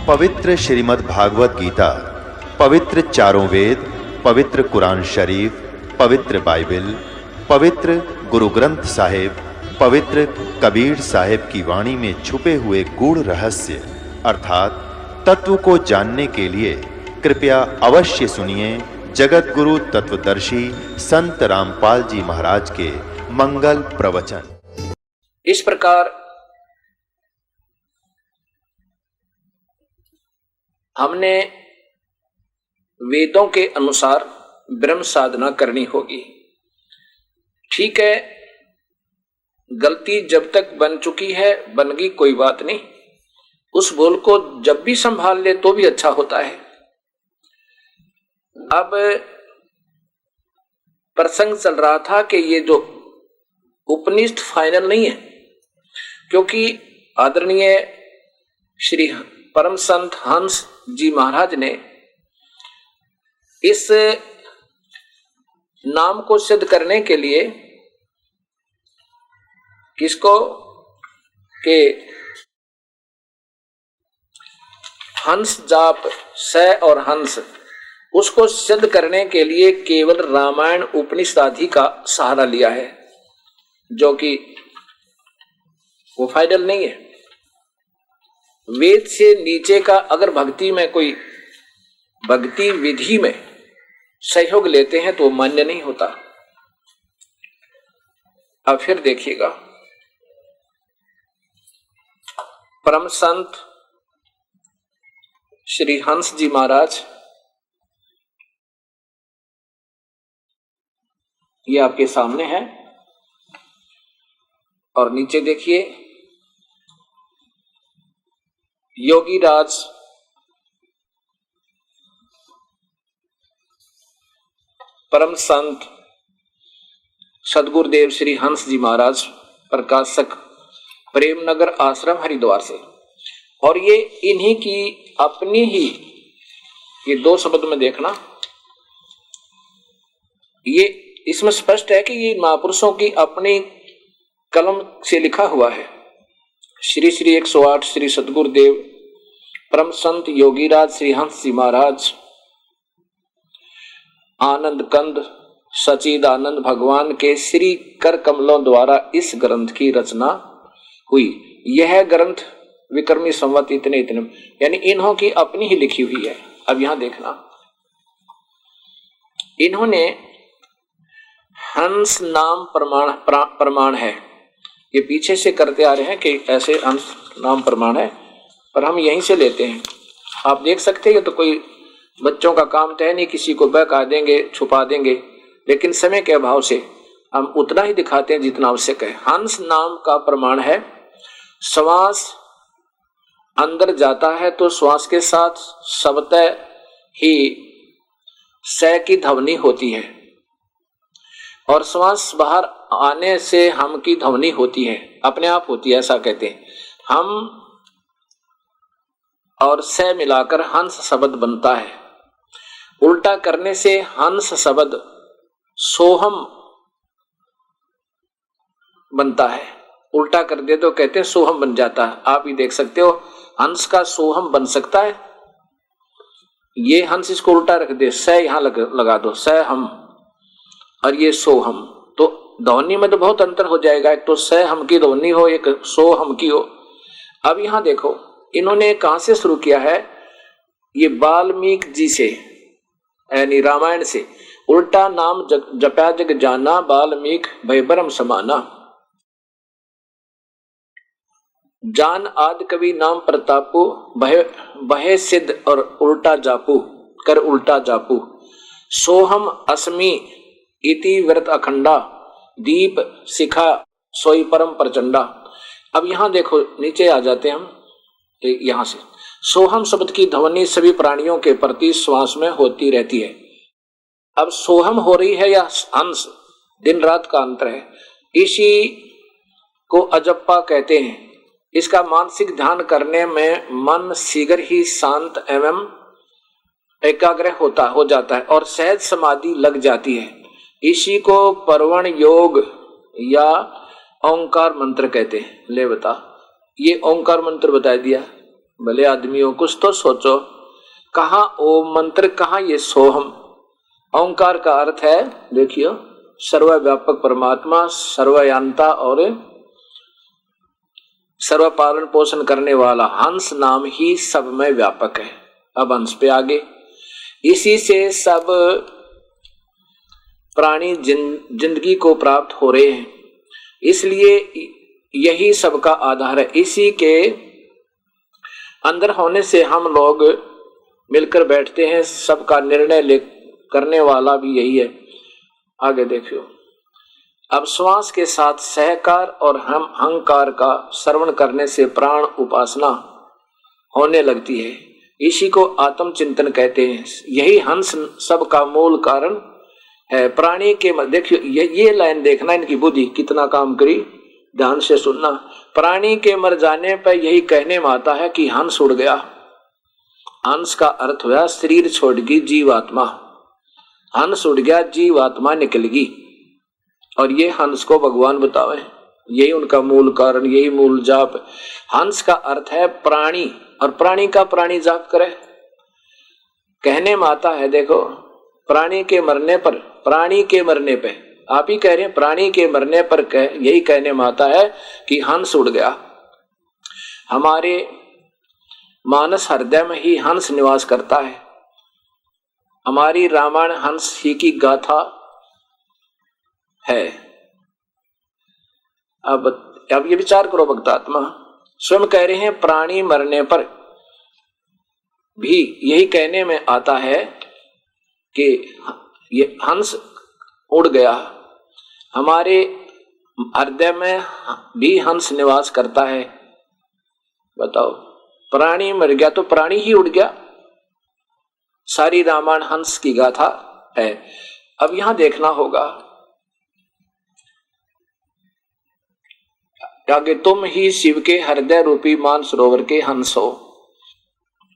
पवित्र श्रीमद् भागवत गीता, पवित्र चारों वेद, पवित्र कुरान शरीफ, पवित्र बाइबल, पवित्र गुरु ग्रंथ साहिब, पवित्र कबीर साहिब की वाणी में छुपे हुए गूढ़ रहस्य अर्थात तत्व को जानने के लिए कृपया अवश्य सुनिए जगत गुरु तत्वदर्शी संत रामपाल जी महाराज के मंगल प्रवचन। इस प्रकार हमने वेदों के अनुसार ब्रह्म साधना करनी होगी। ठीक है, गलती जब तक बन चुकी है बन गई, कोई बात नहीं। उस भूल को जब भी संभाल ले तो भी अच्छा होता है। अब प्रसंग चल रहा था कि ये जो उपनिषद फाइनल नहीं है, क्योंकि आदरणीय श्री परम संत हंस जी महाराज ने इस नाम को सिद्ध करने के लिए किसको के हंस जाप स और हंस, उसको सिद्ध करने के लिए केवल रामायण उपनिषद आदि का सहारा लिया है, जो कि वो फाइनल नहीं है। वेद से नीचे का अगर भक्ति में कोई भक्ति विधि में सहयोग लेते हैं तो मान्य नहीं होता। अब फिर देखिएगा, परम संत श्री हंस जी महाराज, ये आपके सामने है, और नीचे देखिए योगी राज परम संत सदगुरुदेव श्री हंस जी महाराज, प्रकाशक प्रेमनगर आश्रम हरिद्वार से। और ये इन्हीं की अपनी ही, ये दो शब्द में देखना, ये इसमें स्पष्ट है कि ये महापुरुषों की अपनी कलम से लिखा हुआ है। श्री श्री 108 श्री सदगुरुदेव परम संत योगीराज श्री हंस जी महाराज आनंद कंद सचिदानंद भगवान के श्री कर कमलों द्वारा इस ग्रंथ की रचना हुई। यह ग्रंथ विक्रमी संवत इतने इतने, यानी इन्हों की अपनी ही लिखी हुई है। अब यहां देखना, इन्होंने हंस नाम प्रमाण है, ये पीछे से करते आ रहे हैं कि ऐसे हंस नाम प्रमाण है, पर हम यहीं से लेते हैं। आप देख सकते हैं, तो कोई बच्चों का काम तो है नहीं, किसी को बहका देंगे छुपा देंगे, लेकिन समय के अभाव से हम उतना ही दिखाते हैं जितना आवश्यक है। हंस नाम का प्रमाण है, श्वास अंदर जाता है तो श्वास के साथ शब्दतः ही स की ध्वनि होती है, और श्वास बाहर आने से हम की ध्वनि होती है, अपने आप होती है, ऐसा कहते हैं। हम और स मिलाकर हंस शब्द बनता है। उल्टा करने से हंस शब्द सोहम बनता है। उल्टा कर दे तो कहते हैं सोहम बन जाता है। आप ही देख सकते हो, हंस का सोहम बन सकता है। ये हंस, इसको उल्टा रख दे, स यहां लगा दो, स हम, और ये सोहम, तो ध्वनि में तो बहुत अंतर हो जाएगा। एक तो स हम की ध्वनि हो, एक सो हम की हो। अब यहां देखो, इन्होंने कहां से शुरू किया है, ये वाल्मीकि जी से, यानी रामायण से। उल्टा नाम जपा जग जाना, वाल्मीकि भय भरम समाना। जान आदि कवि नाम प्रतापु, भय सिद्ध और उल्टा जापू, कर उल्टा जापू। सोहम अस्मि इति व्रत अखंडा, दीप शिखा सोई परम प्रचंडा। अब यहां देखो, नीचे आ जाते हैं हम, यहां से सोहम शब्द की ध्वनि सभी प्राणियों के प्रति श्वास में होती रहती है। अब सोहम हो रही है या हंस, दिन रात का अंतर है। इसी को अजप्पा कहते हैं। इसका मानसिक ध्यान करने में मन शीघ्र ही शांत एवं एकाग्र हो जाता है और सहज समाधि लग जाती है। इसी को परवण योग या ओंकार मंत्र कहते हैं। ले बता, ये ओंकार मंत्र बता दिया, भले आदमियों कुछ तो सोचो, कहाँ ओम मंत्र, कहाँ ये सोहम। ओंकार का अर्थ है, देखियो, सर्वव्यापक परमात्मा, सर्वयांता और सर्व पालन पोषण करने वाला। हंस नाम ही सब में व्यापक है। अब हंस पे आगे, इसी से सब प्राणी जिंदगी को प्राप्त हो रहे हैं, इसलिए यही सबका आधार है। इसी के अंदर होने से हम लोग मिलकर बैठते हैं, सबका निर्णय करने वाला भी यही है। आगे देखियो, अब श्वास के साथ सहकार और हम अहंकार का श्रवण करने से प्राण उपासना होने लगती है। इसी को आत्म चिंतन कहते हैं। यही हंस सब का मूल कारण है। प्राणी के, देखियो ये लाइन देखना, इनकी बुद्धि कितना काम करी, ध्यान से सुनना। प्राणी के मर जाने पर यही कहने में आता है कि हंस उड़ गया। हंस का अर्थ हुआ शरीर छोड़ गई जीवात्मा। हंस उड़ गया, जीवात्मा निकल गई। और ये हंस को भगवान बतावे, यही उनका मूल कारण, यही मूल जाप। हंस का अर्थ है प्राणी, और प्राणी का प्राणी जाप करे। कहने में आता है, देखो, प्राणी के मरने पर, प्राणी के मरने पे, आप ही कह रहे हैं, प्राणी के मरने पर यही कहने में आता है कि हंस उड़ गया। हमारे मानस हृदय में ही हंस निवास करता है। हमारी रामायण हंस ही की गाथा है। अब ये विचार करो, भक्तात्मा स्वयं कह रहे हैं, प्राणी मरने पर भी यही कहने में आता है कि ये हंस उड़ गया। हमारे हृदय में भी हंस निवास करता है। बताओ, प्राणी मर गया तो प्राणी ही उड़ गया। सारी रामायण हंस की गाथा है। अब यहां देखना होगा आगे, तुम ही शिव के हृदय रूपी मानसरोवर के हंस हो।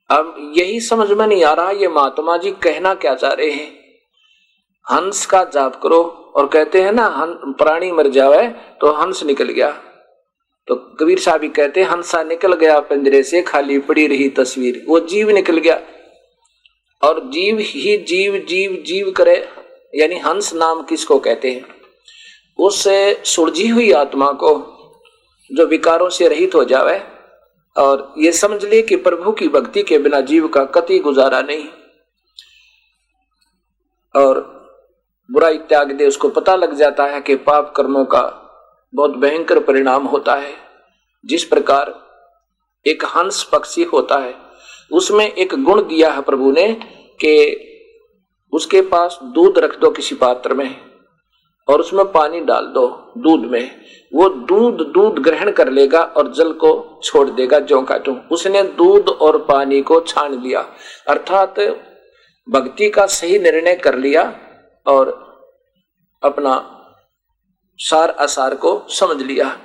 अब यही समझ में नहीं आ रहा, ये महात्मा जी कहना क्या चाह रहे हैं। हंस का जाप करो, और कहते हैं ना, प्राणी मर जावे तो हंस निकल गया। तो कबीर साहब भी कहते हैं, हंसा निकल गया पिंजरे से, खाली पड़ी रही तस्वीर। वो जीव निकल गया, और जीव ही जीव जीव जीव करे, यानी हंस नाम किसको कहते हैं? उस सुलझी हुई आत्मा को जो विकारों से रहित हो जावे, और ये समझ ले कि प्रभु की भक्ति के बिना जीव का कतई गुजारा नहीं, और बुराई त्याग दे। उसको पता लग जाता है कि पाप कर्मों का बहुत भयंकर परिणाम होता है। जिस प्रकार एक हंस पक्षी होता है, उसमें एक गुण दिया है प्रभु ने कि उसके पास दूध रख दो किसी पात्र में, और उसमें पानी डाल दो दूध में, वो दूध ग्रहण कर लेगा और जल को छोड़ देगा ज्यों का त्यों। उसने दूध और पानी को छान लिया, अर्थात भक्ति का सही निर्णय कर लिया, और अपना सार असार को समझ लिया,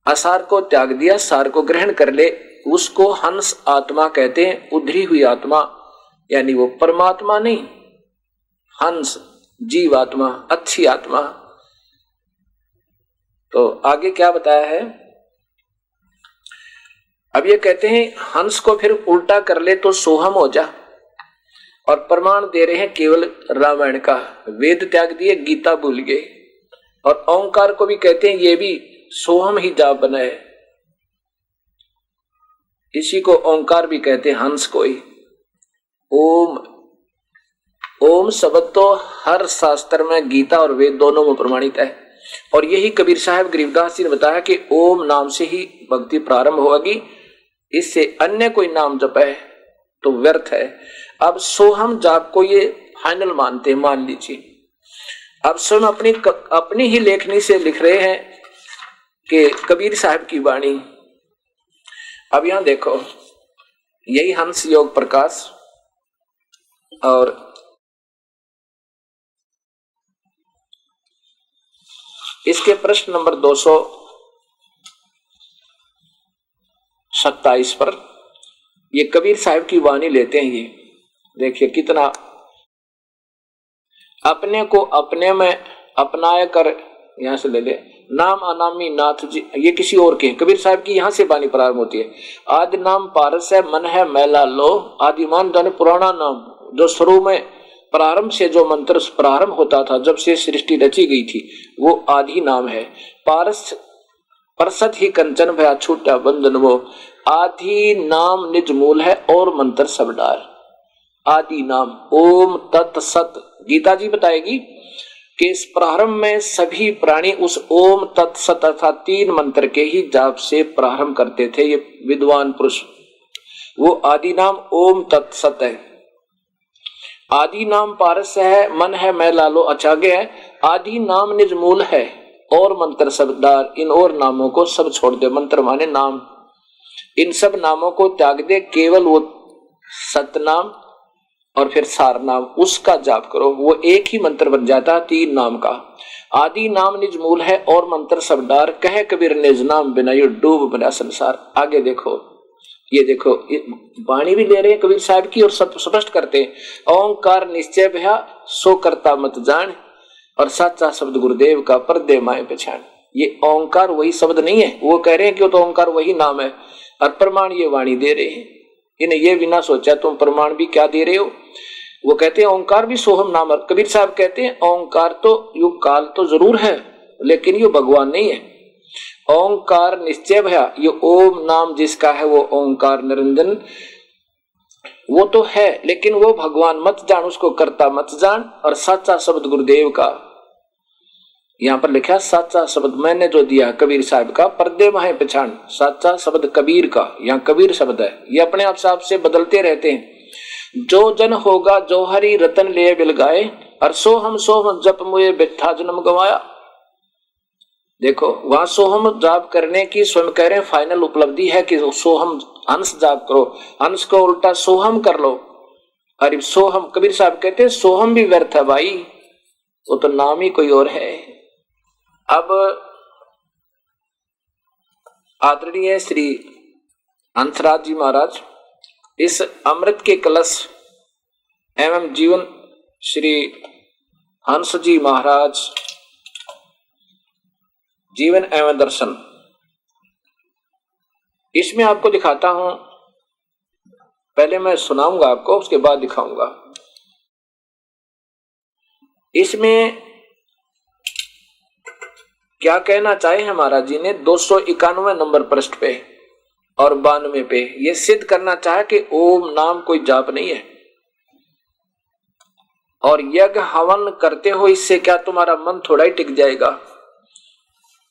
असार को त्याग दिया, सार को ग्रहण कर ले। उसको हंस आत्मा कहते हैं, उधरी हुई आत्मा, यानी वो परमात्मा नहीं, हंस जीवात्मा, अच्छी आत्मा। तो आगे क्या बताया है? अब ये कहते हैं हंस को फिर उल्टा कर ले तो सोहम हो जा, और प्रमाण दे रहे हैं केवल रामायण का। वेद त्याग दिए, गीता भूल गए, और ओंकार को भी कहते हैं ये भी सोहम ही जाप बना है। इसी को ओंकार भी कहते हैं, हंस को ही। ओम शब्द तो हर शास्त्र में, गीता और वेद दोनों में प्रमाणित है। और यही कबीर साहब गरीबदास जी ने बताया कि ओम नाम से ही भक्ति प्रारंभ होगी, इससे अन्य कोई नाम जपे तो व्यर्थ है। अब सोहम जाप को ये फाइनल मानते हैं, मान लीजिए। अब स्वयं अपनी ही लेखनी से लिख रहे हैं कि कबीर साहब की वाणी। अब यहां देखो, यही हंस योग प्रकाश, और इसके प्रश्न नंबर 227 पर ये कबीर साहब की वाणी लेते हैं। ये देखिए कितना अपने को अपने में अपनाए कर यहाँ से ले ले। नाम अनामी नाथ जी, ये किसी और के हैं। कबीर साहब की यहाँ से वाणी प्रारंभ होती है। आदि नाम पारस है, मन है मैला लो। आदिमान जाने पुराना नाम, जो शुरू में प्रारंभ से जो मंत्र प्रारंभ होता था, जब से सृष्टि रची गई थी, वो आदि नाम है। पारस परसत ही कंचन भया छूटा बंधन वो। आदि नाम निज मूल है और मंत्र सब डार। आदि नाम ओम तत् सत। गीता जी बताएगी कि इस प्रारंभ में सभी प्राणी उस ओम तत् सत अर्थात 3 मंत्र के ही जाप से प्रारंभ करते थे। ये विद्वान पुरुष, वो आदि नाम ओम तत् सत है। आदि नाम पारस है, मन है मैला लो। अच्छा आगे है, आदि नाम निज मूल है और मंत्र सब डार। इन और नामों को सब छोड़ दे। मंत्र माने नाम, इन सब नामों को त्याग दे, केवल वो सतनाम और फिर सार नाम, उसका जाप करो। वो एक ही मंत्र बन जाता 3 नाम का। आदि नाम निज मूल है और मंत्र सब डार। कहे कबीर निज नाम बिना यो डूब बना संसार। आगे देखो, ये देखो वाणी भी ले रहे हैं कबीर साहब की और सब स्पष्ट करते हैं। ओंकार निश्चय भया सो करता मत जान, और सच्चा शब्द गुरुदेव का पर्दे माए पहचान। ये ओंकार वही शब्द नहीं है, वो कह रहे हैं कि तो ओंकार वही नाम है, और प्रमाण ये वाणी दे रहे हैं। इन्हें ये भी ना सोचा तुम प्रमाण भी क्या दे रहे हो। वो कहते हैं ओंकार भी सोहम नाम है। कबीर साहब कहते हैं ओंकार तो युग काल तो जरूर है, लेकिन ये भगवान नहीं है। ओंकार निश्चय भया, ये ओम नाम जिसका है वो ओंकार निरंजन, वो तो है, लेकिन वो भगवान मत जान, उसको करता मत जान। और सच्चा शब्द गुरुदेव का, यहां पर लिखा सच्चा शब्द मैंने जो दिया कबीर साहब का, पर्दे माहे पहचान। सच्चा शब्द कबीर का, यहाँ कबीर शब्द है, ये अपने आप से बदलते रहते हैं। जो जन होगा जो हरि रतन ले बिल गाए, और सोहम सोहम जप मुए बिठा जन्म गवाया। देखो वहां सोहम जाप करने की स्वयं कह रहे हैं फाइनल उपलब्धि है कि सोहम अंश जाप करो, अंश को उल्टा सोहम कर लो। अरे सोहम, कबीर साहब कहते हैं सोहम भी व्यर्थ है भाई, वो तो नाम ही कोई और है। अब आदरणीय श्री हंसराज जी महाराज इस अमृत के कलश एवं जीवन श्री हंस जी महाराज जीवन एवं दर्शन, इसमें आपको दिखाता हूं। पहले मैं सुनाऊंगा आपको, उसके बाद दिखाऊंगा। इसमें क्या कहना चाहे हैं महाराज जी ने 291 नंबर पृष्ठ पे और 92 पे ये सिद्ध करना चाहे कि ओम नाम कोई जाप नहीं है। और यज्ञ हवन करते हो, इससे क्या तुम्हारा मन थोड़ा ही टिक जाएगा।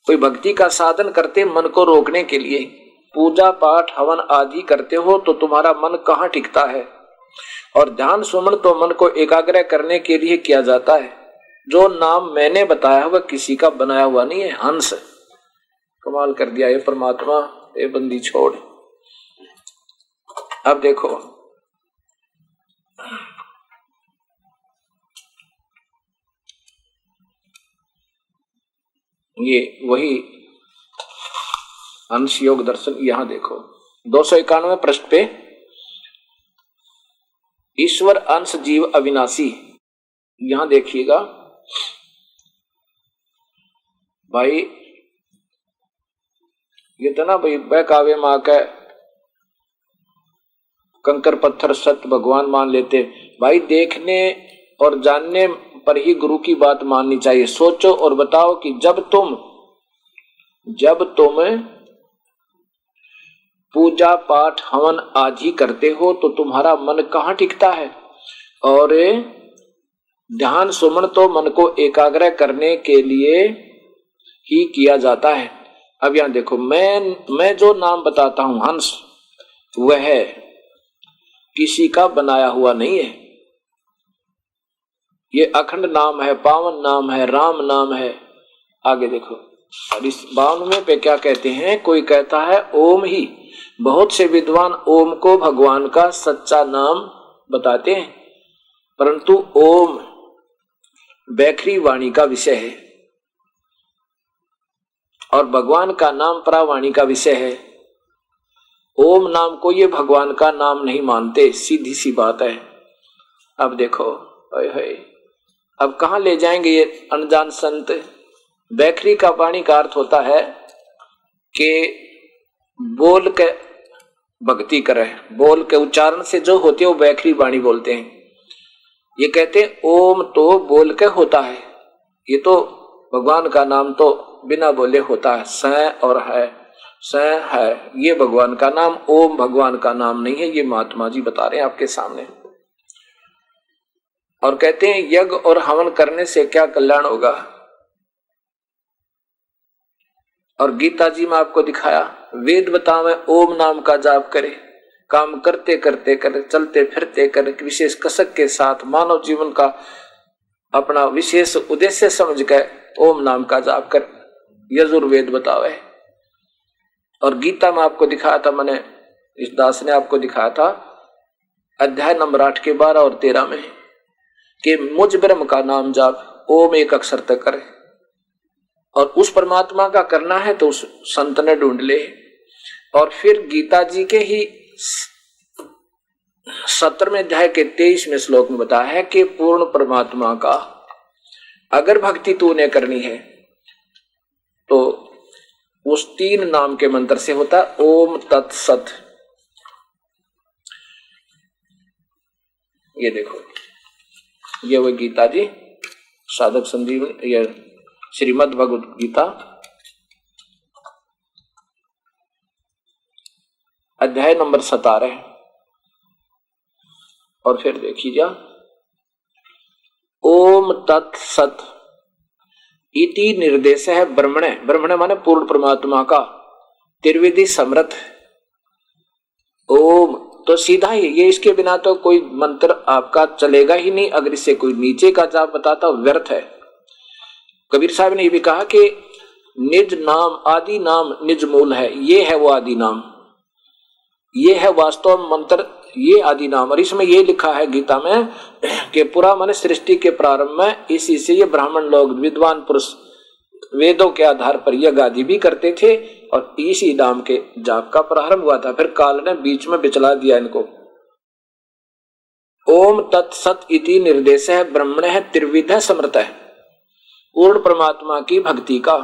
कोई भक्ति का साधन करते मन को रोकने के लिए, पूजा पाठ हवन आदि करते हो तो तुम्हारा मन कहाँ टिकता है। और ध्यान सुमन तो मन को एकाग्र करने के लिए किया जाता है। जो नाम मैंने बताया हुआ किसी का बनाया हुआ नहीं है। हंस कमाल कर दिया ये परमात्मा, ये बंदी छोड़। अब देखो ये वही अंश योग दर्शन, यहां देखो 291 पृष्ठ पे ईश्वर अंश जीव अविनाशी। यहां देखिएगा भाई, ये तो ना भाई बहकावे मां का कंकर पत्थर सत्य भगवान मान लेते भाई। देखने और जानने पर ही गुरु की बात माननी चाहिए। सोचो और बताओ कि जब तुम पूजा पाठ हवन आदि करते हो तो तुम्हारा मन कहाँ टिकता है। और ध्यान सुमन तो मन को एकाग्र करने के लिए ही किया जाता है। अब यहां देखो मैं जो नाम बताता हूं हंस, वह किसी का बनाया हुआ नहीं है। ये अखंड नाम है, पावन नाम है, राम नाम है। आगे देखो और इस 92 पे क्या कहते हैं। कोई कहता है ओम ही, बहुत से विद्वान ओम को भगवान का सच्चा नाम बताते हैं, परंतु ओम बैखरी वाणी का विषय है और भगवान का नाम परावाणी का विषय है। ओम नाम को ये भगवान का नाम नहीं मानते, सीधी सी बात है। अब देखो अब कहां ले जाएंगे ये अनजान संत। बैखरी का वाणी का अर्थ होता है कि बोल के भक्ति करे, बोल के उच्चारण से जो होती है वो बैखरी वाणी बोलते हैं। ये कहते हैं ओम तो बोल के होता है, ये तो भगवान का नाम तो बिना बोले होता है। स और है, स है, ये भगवान का नाम, ओम भगवान का नाम नहीं है। ये महात्मा जी बता रहे हैं आपके सामने। और कहते हैं यज्ञ और हवन करने से क्या कल्याण होगा। और गीता जी में आपको दिखाया, वेद बतावे ओम नाम का जाप करे, काम करते करते करे, चलते फिरते करे, विशेष कसक के साथ मानव जीवन का अपना विशेष उद्देश्य समझ के ओम नाम का जाप कर, यजुर्वेद बतावे। और गीता में आपको दिखाया था, मैंने इस दास ने आपको दिखाया था अध्याय नंबर 8 के 12 और 13 में कि मुझ ब्रह्म का नाम जाप, ओम एक अक्षर तक करे। और उस परमात्मा का करना है तो उस संत ने ढूंढ ले। और फिर गीता जी के ही 17वें अध्याय के 23वें श्लोक में बताया है कि पूर्ण परमात्मा का अगर भक्ति तूने करनी है तो उस 3 नाम के मंत्र से होता है ओम तत्सत। ये देखो, ये वो गीता जी साधक संजीवनी, ये श्रीमद् भगवद गीता अध्याय नंबर 17। और फिर देखिए, ओम तत्सत इति निर्देश है ब्रह्मणे, ब्रह्मणे माने पूर्ण परमात्मा का, त्रिविधि समर्थ ओम। तो सीधा ही ये, इसके बिना तो कोई मंत्र आपका चलेगा ही नहीं। अगर इससे कोई नीचे का जाप बताता व्यर्थ है। कबीर साहब ने ये भी कहा कि निज नाम आदि नाम निज मूल है, ये है वो आदि नाम, ये है वास्तव मंत्र, ये आदि नाम। और इसमें ये लिखा है गीता में कि पूरा मन सृष्टि के प्रारंभ में इसी से ये ब्राह्मण लोग विद्वान पुरुष वेदों के आधार पर यज्ञ आदि भी करते थे और इसी नाम के जाप का प्रारंभ हुआ था। फिर काल ने बीच में बिचला दिया इनको। ओम तत्सत इति निर्देश है ब्रह्मण है त्रिविध समर्थ है, पूर्ण परमात्मा की भक्ति का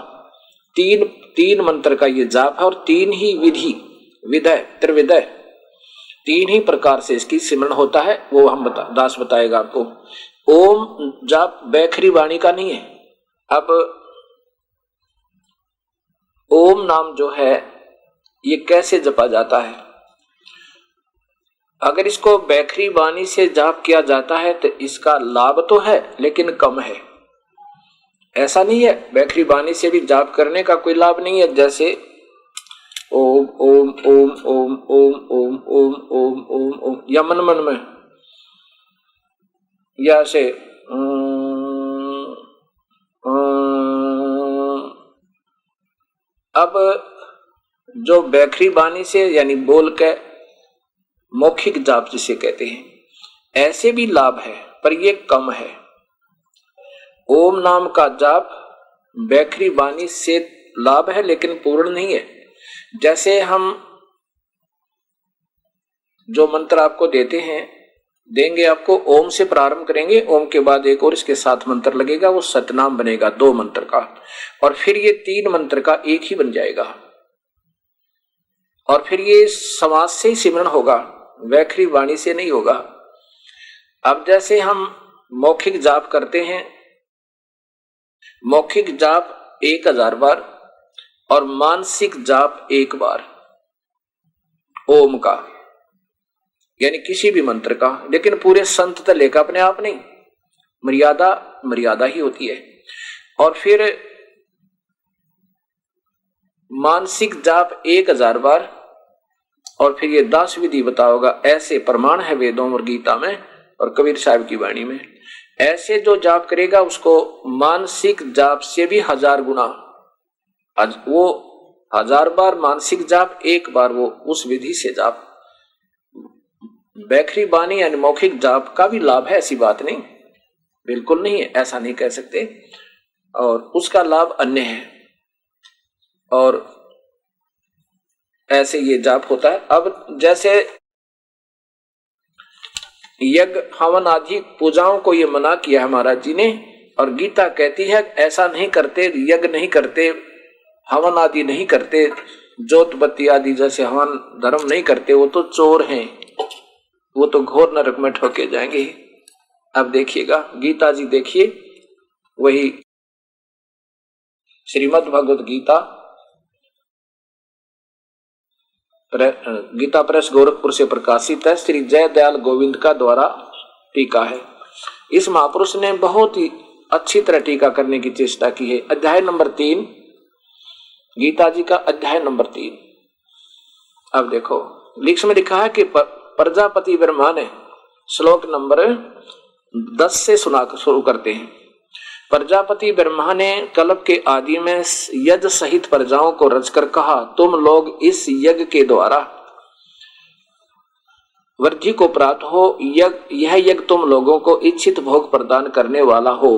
तीन मंत्र का ये जाप है। और 3 ही विधि, विधय त्रिविधय, 3 ही प्रकार से इसकी सिमरण होता है। वो हम दास बताएगा आपको। ओम जाप बैखरी वाणी का नहीं है। अब ओम नाम जो है ये कैसे जपा जाता है। अगर इसको बैखरी वाणी से जाप किया जाता है तो इसका लाभ तो है लेकिन कम है। ऐसा नहीं है बैखरी वाणी से भी जाप करने का कोई लाभ नहीं है। जैसे ओम ओम ओम ओम ओम ओम ओम ओम ओम ओम या मन मन में, या से अब जो बैखरी वाणी से यानी बोल के मौखिक जाप जिसे कहते हैं, ऐसे भी लाभ है पर ये कम है। ओम नाम का जाप बैखरी वाणी से लाभ है लेकिन पूर्ण नहीं है। जैसे हम जो मंत्र आपको देंगे आपको, ओम से प्रारंभ करेंगे, ओम के बाद एक और इसके साथ मंत्र लगेगा, वो सतनाम बनेगा 2 मंत्र का। और फिर ये 3 मंत्र का एक ही बन जाएगा। और फिर ये समाज से ही सिमरण होगा, बैखरी वाणी से नहीं होगा। अब जैसे हम मौखिक जाप करते हैं, मौखिक जाप 1000 बार और मानसिक जाप 1 बार ओम का, यानी किसी भी मंत्र का, लेकिन पूरे संत तले का अपने आप नहीं, मर्यादा ही होती है। और फिर मानसिक जाप 1000 बार और फिर ये 10 विधि बताओगा। ऐसे प्रमाण है वेदों और गीता में और कबीर साहब की वाणी में। ऐसे जो जाप करेगा उसको मानसिक जाप से भी 1000 गुना, वो 1000 बार मानसिक जाप, 1 बार वो उस विधि से जाप। बैखरी वाणी यानी मौखिक जाप का भी लाभ है, ऐसी बात नहीं, बिल्कुल नहीं है, ऐसा नहीं कह सकते। और उसका लाभ अन्य है और ऐसे ये जाप होता है। अब जैसे यज्ञ हवन आदि पूजाओं को ये मना किया है महाराज जी ने, और गीता कहती है ऐसा नहीं करते, यज्ञ नहीं करते, हवन आदि नहीं करते, जोत बत्ती आदि जैसे हवन धर्म नहीं करते, वो तो चोर हैं, वो तो घोर नरक में ठोके जाएंगे। अब देखिएगा गीता जी, देखिए वही श्रीमद् भगवत गीता, गीता प्रेस गोरखपुर से प्रकाशित है, श्री जय दयाल गोविंद का द्वारा टीका है। इस महापुरुष ने बहुत ही अच्छी तरह टीका करने की चेष्टा की है। अध्याय नंबर 3, गीता जी का अध्याय नंबर 3। अब देखो लिख में लिखा है कि प्रजापति ब्रह्मा ने, श्लोक नंबर 10 से सुना शुरू करते हैं। प्रजापति ब्रह्मा ने कल्प के आदि में यज्ञ सहित प्रजाओं को रचकर कहा, तुम लोग इस यज्ञ के द्वारा वृद्धि को प्राप्त हो। यह यज्ञ तुम लोगों को इच्छित भोग प्रदान करने वाला हो।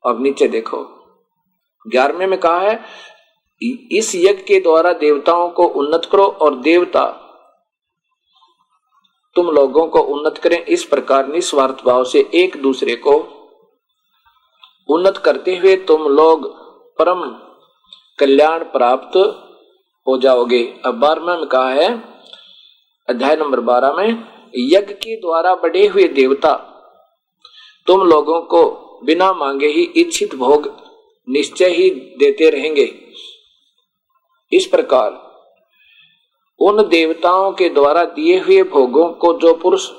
अब नीचे देखो 11वें में कहा है, इस यज्ञ के द्वारा देवताओं को उन्नत करो और देवता तुम लोगों को उन्नत करें। इस प्रकार निस्वार्थ भाव से एक दूसरे को उन्नत करते हुए तुम लोग परम कल्याण प्राप्त हो जाओगे। अब 12वें में कहा है, अध्याय नंबर 12 में, यज्ञ के द्वारा बढ़े हुए देवता तुम लोगों को बिना मांगे ही इच्छित भोग निश्चय ही देते रहेंगे। इस प्रकार उन देवताओं के द्वारा दिए हुए भोगों को जो पुरुष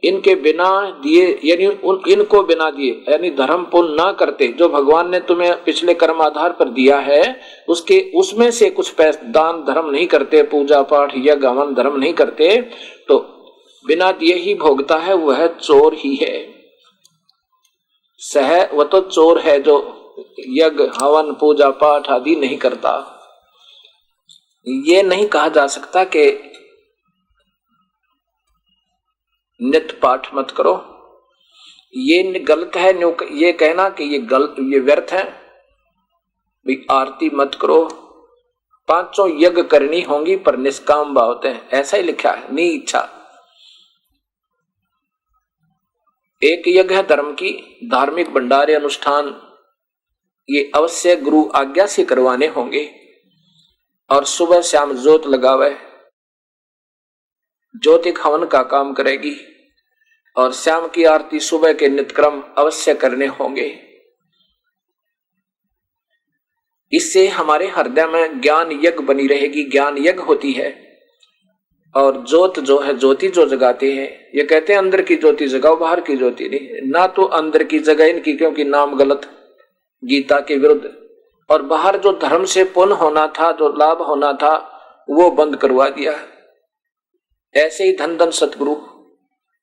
इनके बिना दिए यानी इनको बिना दिए यानी धर्म पुण्य ना करते, जो भगवान ने तुम्हें पिछले कर्म आधार पर दिया है उसके उसमें से कुछ पैसे दान धर्म नहीं करते, पूजा पाठ या गमन धर्म नहीं करते, तो बिना दिए ही भोगता है, वह चोर ही है। वह तो चोर है जो यज्ञ हवन पूजा पाठ आदि नहीं करता। ये नहीं कहा जा सकता कि नित्य पाठ मत करो, ये गलत है। ये कहना कि ये गलत, ये व्यर्थ है। भी आरती मत करो, 5 यज्ञ करनी होंगी पर निष्काम भाव से, ऐसा ही लिखा है, नी इच्छा। एक यज्ञ है धर्म की, धार्मिक भंडारे अनुष्ठान ये अवश्य गुरु आज्ञा से करवाने होंगे। और सुबह शाम ज्योत लगावे, ज्योतिक हवन का काम करेगी और शाम की आरती सुबह के नित्यक्रम अवश्य करने होंगे। इससे हमारे हृदय में ज्ञान यज्ञ बनी रहेगी, ज्ञान यज्ञ होती है। और ज्योत जो है, ज्योति जो जगाते हैं, ये कहते हैं अंदर की ज्योति जगाओ, बाहर की ज्योति नहीं। ना तो अंदर की जगह इनकी, क्योंकि नाम गलत, गीता के विरुद्ध। और बाहर जो धर्म से पुण्य होना था, जो लाभ होना था, वो बंद करवा दिया। ऐसे ही धन धन सतगुरु,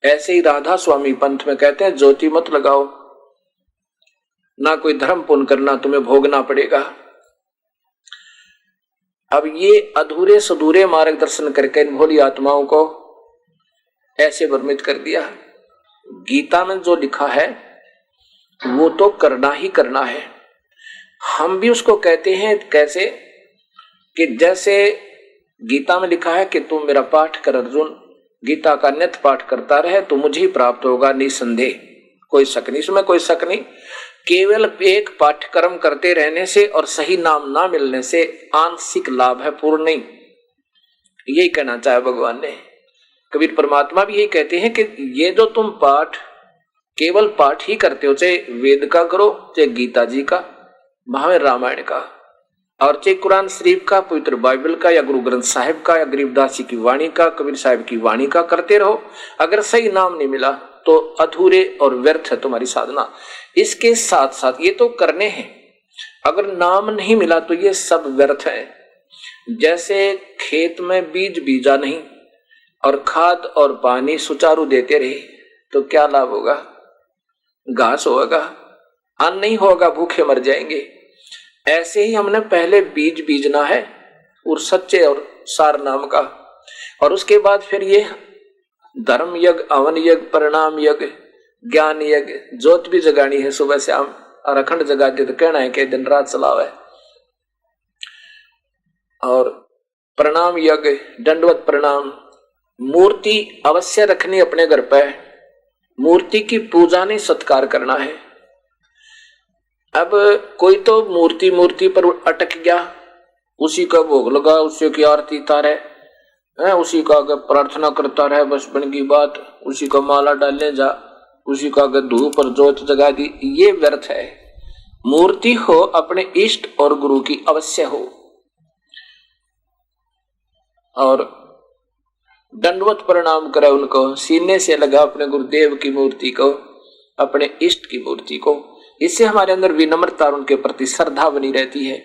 ऐसे ही राधा स्वामी पंथ में कहते हैं ज्योति मत लगाओ, ना कोई धर्म पुण्य करना, तुम्हें भोगना पड़ेगा। अब ये अधूरे सधूरे मार्गदर्शन करके इन भोली आत्माओं को ऐसे भ्रमित कर दिया। गीता में जो लिखा है वो तो करना ही करना है। हम भी उसको कहते हैं कैसे कि जैसे गीता में लिखा है कि तुम मेरा पाठ कर अर्जुन, गीता का नित्य पाठ करता रहे तो मुझे ही प्राप्त होगा निसंदेह, कोई शक नहीं, इसमें कोई शक नहीं। केवल एक पाठ्यक्रम करते रहने से और सही नाम ना मिलने से आंशिक लाभ है, पूर्ण नहीं। यही कहना चाहे भगवान ने। कबीर परमात्मा भी यही कहते हैं कि ये जो तुम पाठ केवल पाठ ही करते हो, चाहे वेद का करो, चाहे गीता जी का, महावीर रामायण का, और चाहे कुरान शरीफ का, पवित्र बाइबल का, या गुरु ग्रंथ साहिब का, या गरीबदास जी की वाणी का, कबीर साहिब की वाणी का करते रहो। अगर सही नाम नहीं मिला तो अधूरे और व्यर्थ है तुम्हारी साधना। इसके साथ साथ ये तो करने हैं, अगर नाम नहीं मिला तो ये सब व्यर्थ है। जैसे खेत में बीज बीजा नहीं और खाद और पानी सुचारू देते रहे तो क्या लाभ होगा? घास होगा, अन्न नहीं होगा, भूखे मर जाएंगे। ऐसे ही हमने पहले बीज बीजना है और सच्चे और सार नाम का, और उसके बाद फिर ये धर्म यज्ञ, हवन यज्ञ, परिणाम यज्ञ, ज्ञान यज्ञ, ज्योत भी जगानी है सुबह शाम, और अखंड जगाते तो कहना है कि दिन रात चलावे। और प्रणाम यज्ञ, दंडवत प्रणाम, मूर्ति अवश्य रखनी अपने घर पे, मूर्ति की पूजा नहीं सत्कार करना है। अब कोई तो मूर्ति पर अटक गया, उसी का भोग लगा, उसी की आरती तारे, उसी का आगे प्रार्थना करता रहे, बस बन की बात, उसी का माला डालने जा, उसी का आगे धूप और जोत जगा दी, ये व्यर्थ है। मूर्ति हो अपने इष्ट और गुरु की अवश्य हो, और दंडवत प्रणाम करे उनको, सीने से लगा अपने गुरुदेव की मूर्ति को, अपने इष्ट की मूर्ति को। इससे हमारे अंदर विनम्रता और उनके प्रति श्रद्धा बनी रहती है।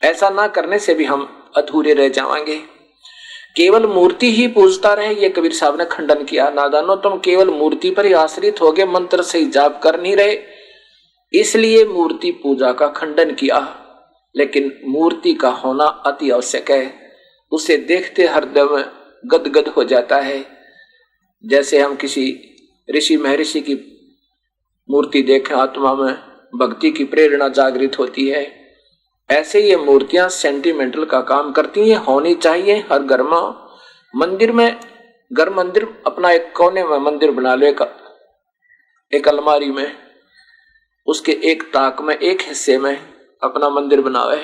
ऐसा ना करने से भी हम अधूरे रह जाएंगे। केवल मूर्ति ही पूजता रहे, ये कबीर साहब ने खंडन किया। नादानो, तुम केवल मूर्ति पर ही आश्रित हो गए, मंत्र से ही जाप कर नहीं रहे, इसलिए मूर्ति पूजा का खंडन किया। लेकिन मूर्ति का होना अति आवश्यक है, उसे देखते हृदय गदगद हो जाता है। जैसे हम किसी ऋषि महर्षि की मूर्ति देखें, आत्मा में भक्ति की प्रेरणा जागृत होती है। ऐसे ये मूर्तियां सेंटिमेंटल का काम करती हैं, होनी चाहिए हर घर में। मंदिर में, घर मंदिर अपना एक कोने में मंदिर बना लो, एक अलमारी में, उसके एक ताक में, एक हिस्से में अपना मंदिर बनावे,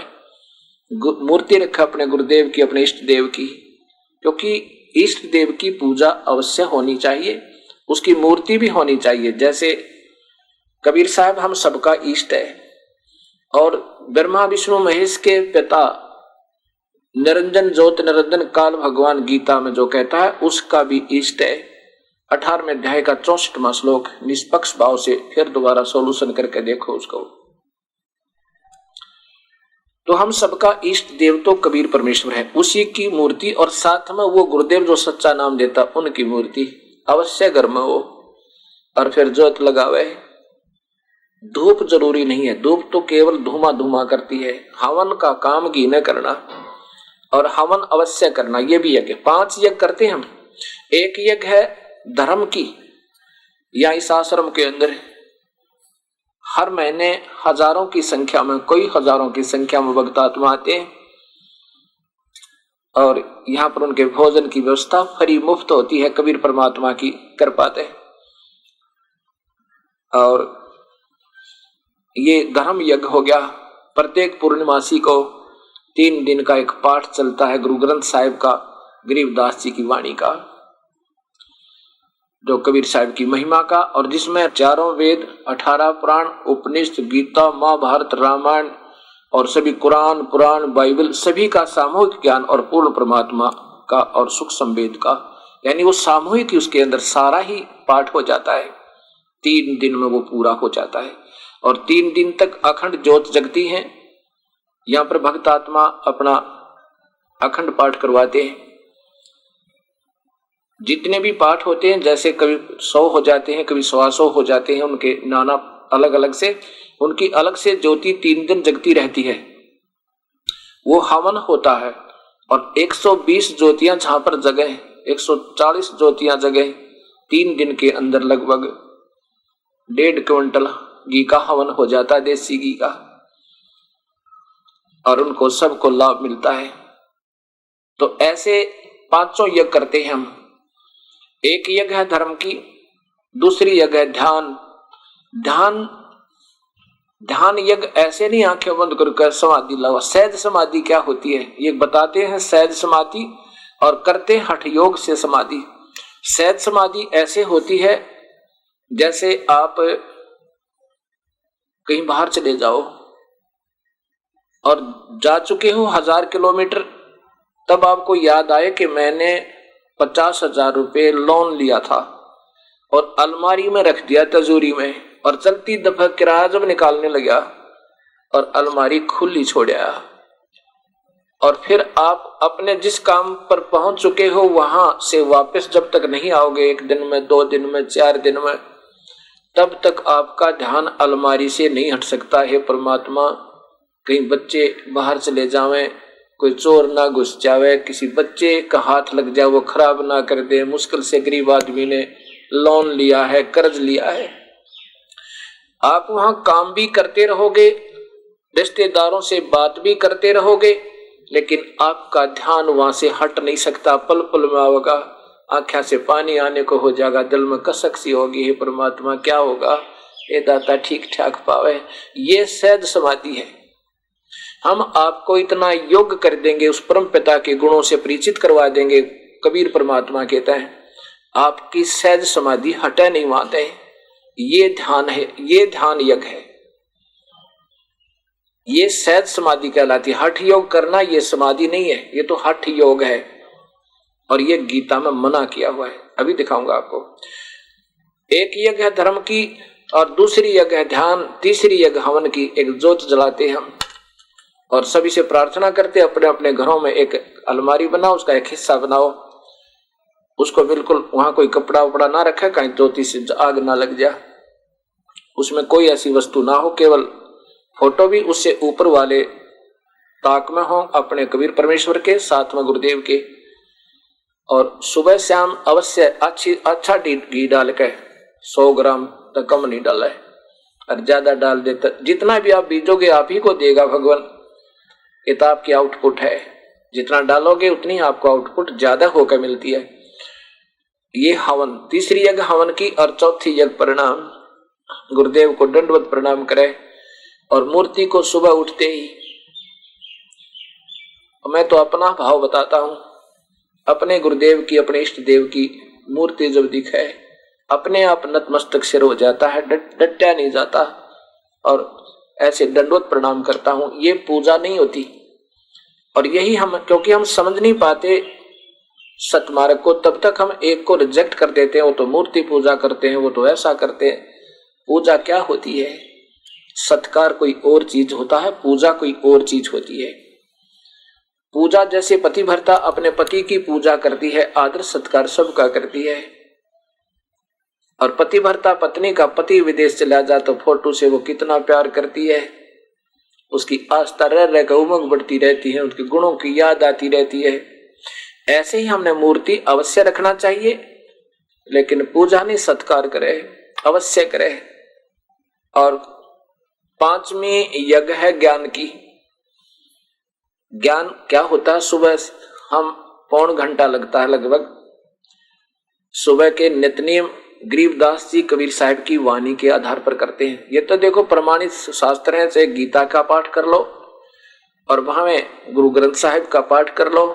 मूर्ति रखा अपने गुरुदेव की, अपने इष्ट देव की, क्योंकि इष्ट देव की पूजा अवश्य होनी चाहिए, उसकी मूर्ति भी होनी चाहिए। जैसे कबीर साहब हम सबका इष्ट है, और ब्रह्मा विष्णु महेश के पिता निरंजन ज्योत निरंजन काल भगवान गीता में जो कहता है, उसका भी इष्ट है। 18वें अध्याय का 64वां श्लोक, निष्पक्ष भाव से फिर दोबारा सोल्यूशन करके देखो उसको। तो हम सबका इष्ट देव तो कबीर परमेश्वर है, उसी की मूर्ति, और साथ में वो गुरुदेव जो सच्चा नाम देता, उनकी मूर्ति अवश्य घर में हो, और फिर ज्योत लगावे। धूप जरूरी नहीं है, धूप तो केवल धुआं धुआं करती है। हवन का काम घी न करना, और हवन अवश्य करना, ये भी यज्ञ। 5 यज्ञ करते हैं हम। एक यज्ञ है धर्म की, या इस आश्रम के अंदर हर महीने हजारों की संख्या में, कोई हजारों की संख्या में भक्त आत्मा आते हैं, और यहाँ पर उनके भोजन की व्यवस्था फ्री मुफ्त होती है, कबीर परमात्मा की कर पाते। और ये धर्म यज्ञ हो गया। प्रत्येक पूर्णिमासी को 3 दिन का एक पाठ चलता है गुरु ग्रंथ साहिब का, गरीबदास जी की वाणी का, जो कबीर साहिब की महिमा का, और जिसमें 4 वेद, 18 पुराण, उपनिषद, गीता, महाभारत, रामायण और सभी कुरान, पुराण, बाइबल, सभी का सामूहिक ज्ञान, और पूर्ण परमात्मा का और सुख संवेद का, यानी वो सामूहिक, उसके अंदर सारा ही पाठ हो जाता है। 3 दिन में वो पूरा हो जाता है, और 3 दिन तक अखंड ज्योत जगती है। यहाँ पर भक्त आत्मा अपना अखंड पाठ करवाते हैं। जितने भी पाठ होते हैं, जैसे कभी 100 हो जाते हैं, कभी 125 हो जाते हैं, उनके नाना अलग अलग से, उनकी अलग से ज्योति 3 दिन जगती रहती है। वो हवन होता है, और 120 ज्योतियां जहां पर जगह, 140 ज्योतियां जगह, 3 दिन के अंदर लगभग 1.5 क्विंटल घी का हवन हो जाता है, देसी घी का, और उनको सबको लाभ मिलता है। तो ऐसे 5 यज्ञ करते हैं हम। एक यज्ञ है धर्म की, दूसरी यज्ञ है ध्यान। ध्यान यज्ञ ऐसे नहीं आंखें बंद करके समाधि लाओ। सहज समाधि क्या होती है ये बताते हैं, सहज समाधि, और करते हैं हठ योग से समाधि। सहज समाधि ऐसे होती है जैसे आप कहीं बाहर चले जाओ और जा चुके हो 1000 किलोमीटर, तब आपको याद आए कि मैंने 50,000 रुपये लोन लिया था और अलमारी में रख दिया तिजोरी में, और चलती दफा किराया जब निकालने लगा और अलमारी खुली छोड़ा, और फिर आप अपने जिस काम पर पहुंच चुके हो वहां से वापस जब तक नहीं आओगे, 1 दिन में, 2 दिन में, 4 दिन में, तब तक आपका ध्यान अलमारी से नहीं हट सकता है। परमात्मा, कहीं बच्चे बाहर चले जावें, कोई चोर ना घुस जावे, किसी बच्चे का हाथ लग जाए वो खराब ना कर दे, मुश्किल से गरीब आदमी ने लोन लिया है, कर्ज लिया है, आप वहां काम भी करते रहोगे, रिश्तेदारों से बात भी करते रहोगे, लेकिन आपका ध्यान वहां से हट नहीं सकता। पल पल में आओगा, आंखों से पानी आने को हो जाएगा, दिल में कसक सी होगी, हे परमात्मा क्या होगा, ये दाता ठीक ठाक पावे, ये सहज समाधि है। हम आपको इतना योग्य कर देंगे, उस परम पिता के गुणों से परिचित करवा देंगे। कबीर परमात्मा कहता है आपकी सहज समाधि हटे नहीं माते। ये ध्यान है, ये ध्यान यज्ञ है, ये सहज समाधि कहलाती है। हठ योग करना ये समाधि नहीं है, ये तो हठ योग है और ये गीता में मना किया हुआ है। अभी दिखाऊंगा आपको। एक यज्ञ है धर्म की और दूसरी यज्ञ है ध्यान, तीसरी यज्ञ हवन की। एक ज्योत जलाते हैं हम और सभी से प्रार्थना करते अपने अपने घरों में एक अलमारी बनाओ, उसका एक हिस्सा बनाओ, उसको बिल्कुल वहां कोई कपड़ा उपड़ा ना रखे, कहीं ज्योति से आग ना लग जाए, उसमें कोई ऐसी वस्तु ना हो, केवल फोटो भी उससे ऊपर वाले ताक में हो अपने कबीर परमेश्वर के, साथ में गुरुदेव के। और सुबह शाम अवश्य अच्छा घी डाल के 100 ग्राम तक कम नहीं डाला है, और ज्यादा डाल देता, जितना भी आप बीजोगे आप ही को देगा भगवान। ये तो आपकी आउटपुट है, जितना डालोगे उतनी आपको आउटपुट ज्यादा होकर मिलती है। ये हवन, तीसरी यज्ञ हवन की और चौथी यज्ञ प्रणाम। गुरुदेव को दंडवत प्रणाम करे और मूर्ति को सुबह उठते ही, मैं तो अपना भाव बताता हूं, अपने गुरुदेव की, अपने इष्ट देव की मूर्ति जब दिखे अपने आप नतमस्तक सिर हो जाता है, डटा नहीं जाता और ऐसे दंडवत प्रणाम करता हूं। ये पूजा नहीं होती। और यही हम, क्योंकि हम समझ नहीं पाते सतमार्ग को, तब तक हम एक को रिजेक्ट कर देते हैं। वो तो मूर्ति पूजा करते हैं, वो तो ऐसा करते हैं। पूजा क्या होती है? सत्कार कोई और चीज होता है, पूजा कोई और चीज होती है। पूजा जैसे पतिव्रता अपने पति की पूजा करती है, आदर सत्कार सबका करती है। और पतिव्रता पत्नी का पति विदेश चला जाए तो फोटो से वो कितना प्यार करती है, उसकी आस्था रह रहकर उमंग बढ़ती रहती है, उसके गुणों की याद आती रहती है। ऐसे ही हमने मूर्ति अवश्य रखना चाहिए, लेकिन पूजा नहीं, सत्कार करे, अवश्य करे। और पांचवी यज्ञ है ज्ञान की। ज्ञान क्या होता है? सुबह हम 1.25 घंटा लगता है लगभग, सुबह के नित्यनेम गरीबदास जी कबीर साहब की वाणी के आधार पर करते हैं। ये तो देखो प्रमाणित शास्त्र है, चाहे गीता का पाठ कर लो और वहां में गुरु ग्रंथ साहिब का पाठ कर लो,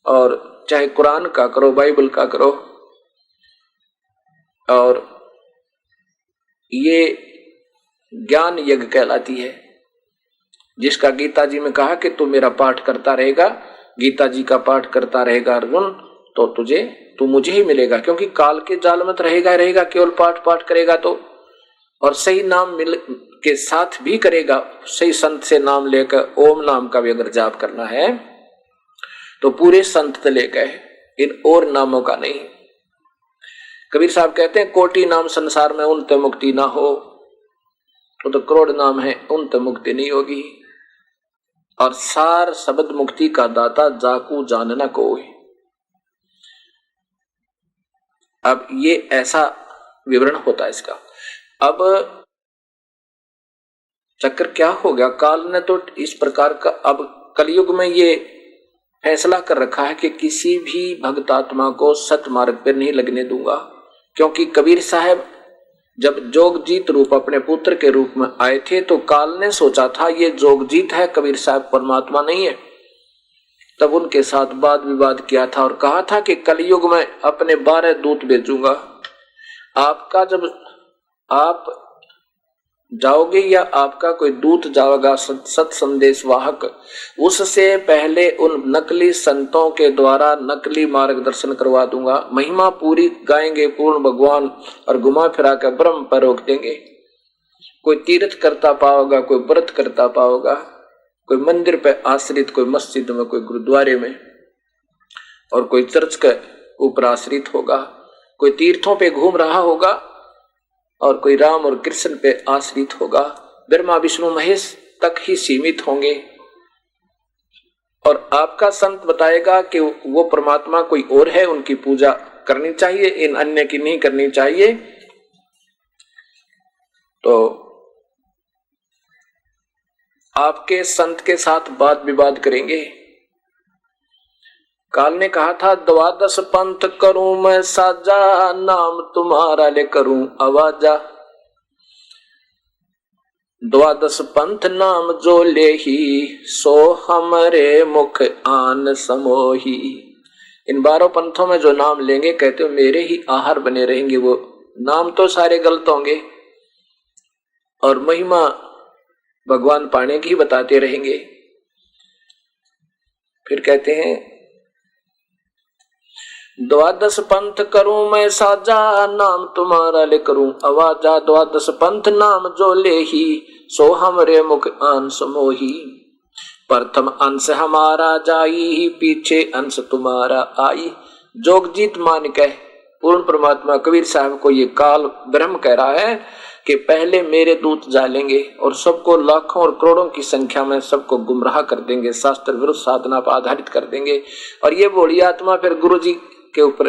और चाहे कुरान का करो, बाइबल का करो। और ये ज्ञान यज्ञ कहलाती है, जिसका गीता जी में कहा कि तू मेरा पाठ करता रहेगा, गीता जी का पाठ करता रहेगा अर्जुन, तो तू मुझे ही मिलेगा। क्योंकि काल के जाल में रहेगा केवल पाठ करेगा तो, और सही नाम मिल के साथ भी करेगा, सही संत से नाम लेकर ओम नाम का भी अगर जाप करना है तो पूरे संत लेकर, इन और नामों का नहीं। कबीर साहब कहते हैं कोटि नाम संसार में उन ते मुक्ति ना हो, तो करोड़ नाम है उन ते मुक्ति नहीं होगी। और सार शब्द मुक्ति का दाता जाकू जानना कोई। अब ये ऐसा विवरण होता है इसका। अब चक्कर क्या हो गया, काल ने तो इस प्रकार का, अब कलयुग में ये फैसला कर रखा है कि किसी भी भक्तात्मा को सतमार्ग पर नहीं लगने दूंगा। क्योंकि कबीर साहब जब जोगजीत रूप अपने पुत्र के रूप में आए थे तो काल ने सोचा था ये जोगजीत है, कबीर साहब परमात्मा नहीं है। तब उनके साथ वाद विवाद किया था और कहा था कि कलयुग में अपने 12 दूत भेजूंगा। आपका जब आप जाओगे या आपका कोई दूत जाएगा सत संदेश वाहक, उससे पहले उन नकली संतों के द्वारा नकली मार्गदर्शन करवा दूंगा। महिमा पूरी गाएंगे पूर्ण भगवान और घुमा फिरा कर ब्रह्म पर रोक देंगे। कोई तीर्थ करता पाओगा, कोई व्रत करता पाओगा, कोई मंदिर पे आश्रित, कोई मस्जिद में, कोई गुरुद्वारे में, और कोई चर्च के ऊपर आश्रित होगा, कोई तीर्थों पे घूम रहा होगा और कोई राम और कृष्ण पे आश्रित होगा। ब्रह्मा विष्णु महेश तक ही सीमित होंगे। और आपका संत बताएगा कि वो परमात्मा कोई और है, उनकी पूजा करनी चाहिए, इन अन्य की नहीं करनी चाहिए। तो आपके संत के साथ वाद विवाद करेंगे। काल ने कहा था 12 पंथ करूं मैं साजा, नाम तुम्हारा ले करूं आवाजा। द्वादश पंथ नाम जो लेही, सो हमरे मुख आन समोही। इन 12 पंथों में जो नाम लेंगे, कहते हो मेरे ही आहार बने रहेंगे। वो नाम तो सारे गलत होंगे और महिमा भगवान पाने की बताते रहेंगे। फिर कहते हैं द्वादश पंथ करूं मैं साजा, नाम तुम्हारा ले करूं आवाजा। द्वादश पंथ नाम जो लेही, सो हमरे मुख आन समोही। प्रथम अंश हमारा जाई, पीछे अंश तुम्हारा आई। जोगजीत मान कह पूर्ण परमात्मा कबीर साहब को ये काल ब्रह्म कह रहा है कि पहले मेरे दूत जालेंगे और सबको लाखों और करोड़ों की संख्या में सबको गुमराह कर देंगे, शास्त्र विरुद्ध साधना पर आधारित कर देंगे। और ये भोली आत्मा फिर गुरु जी के ऊपर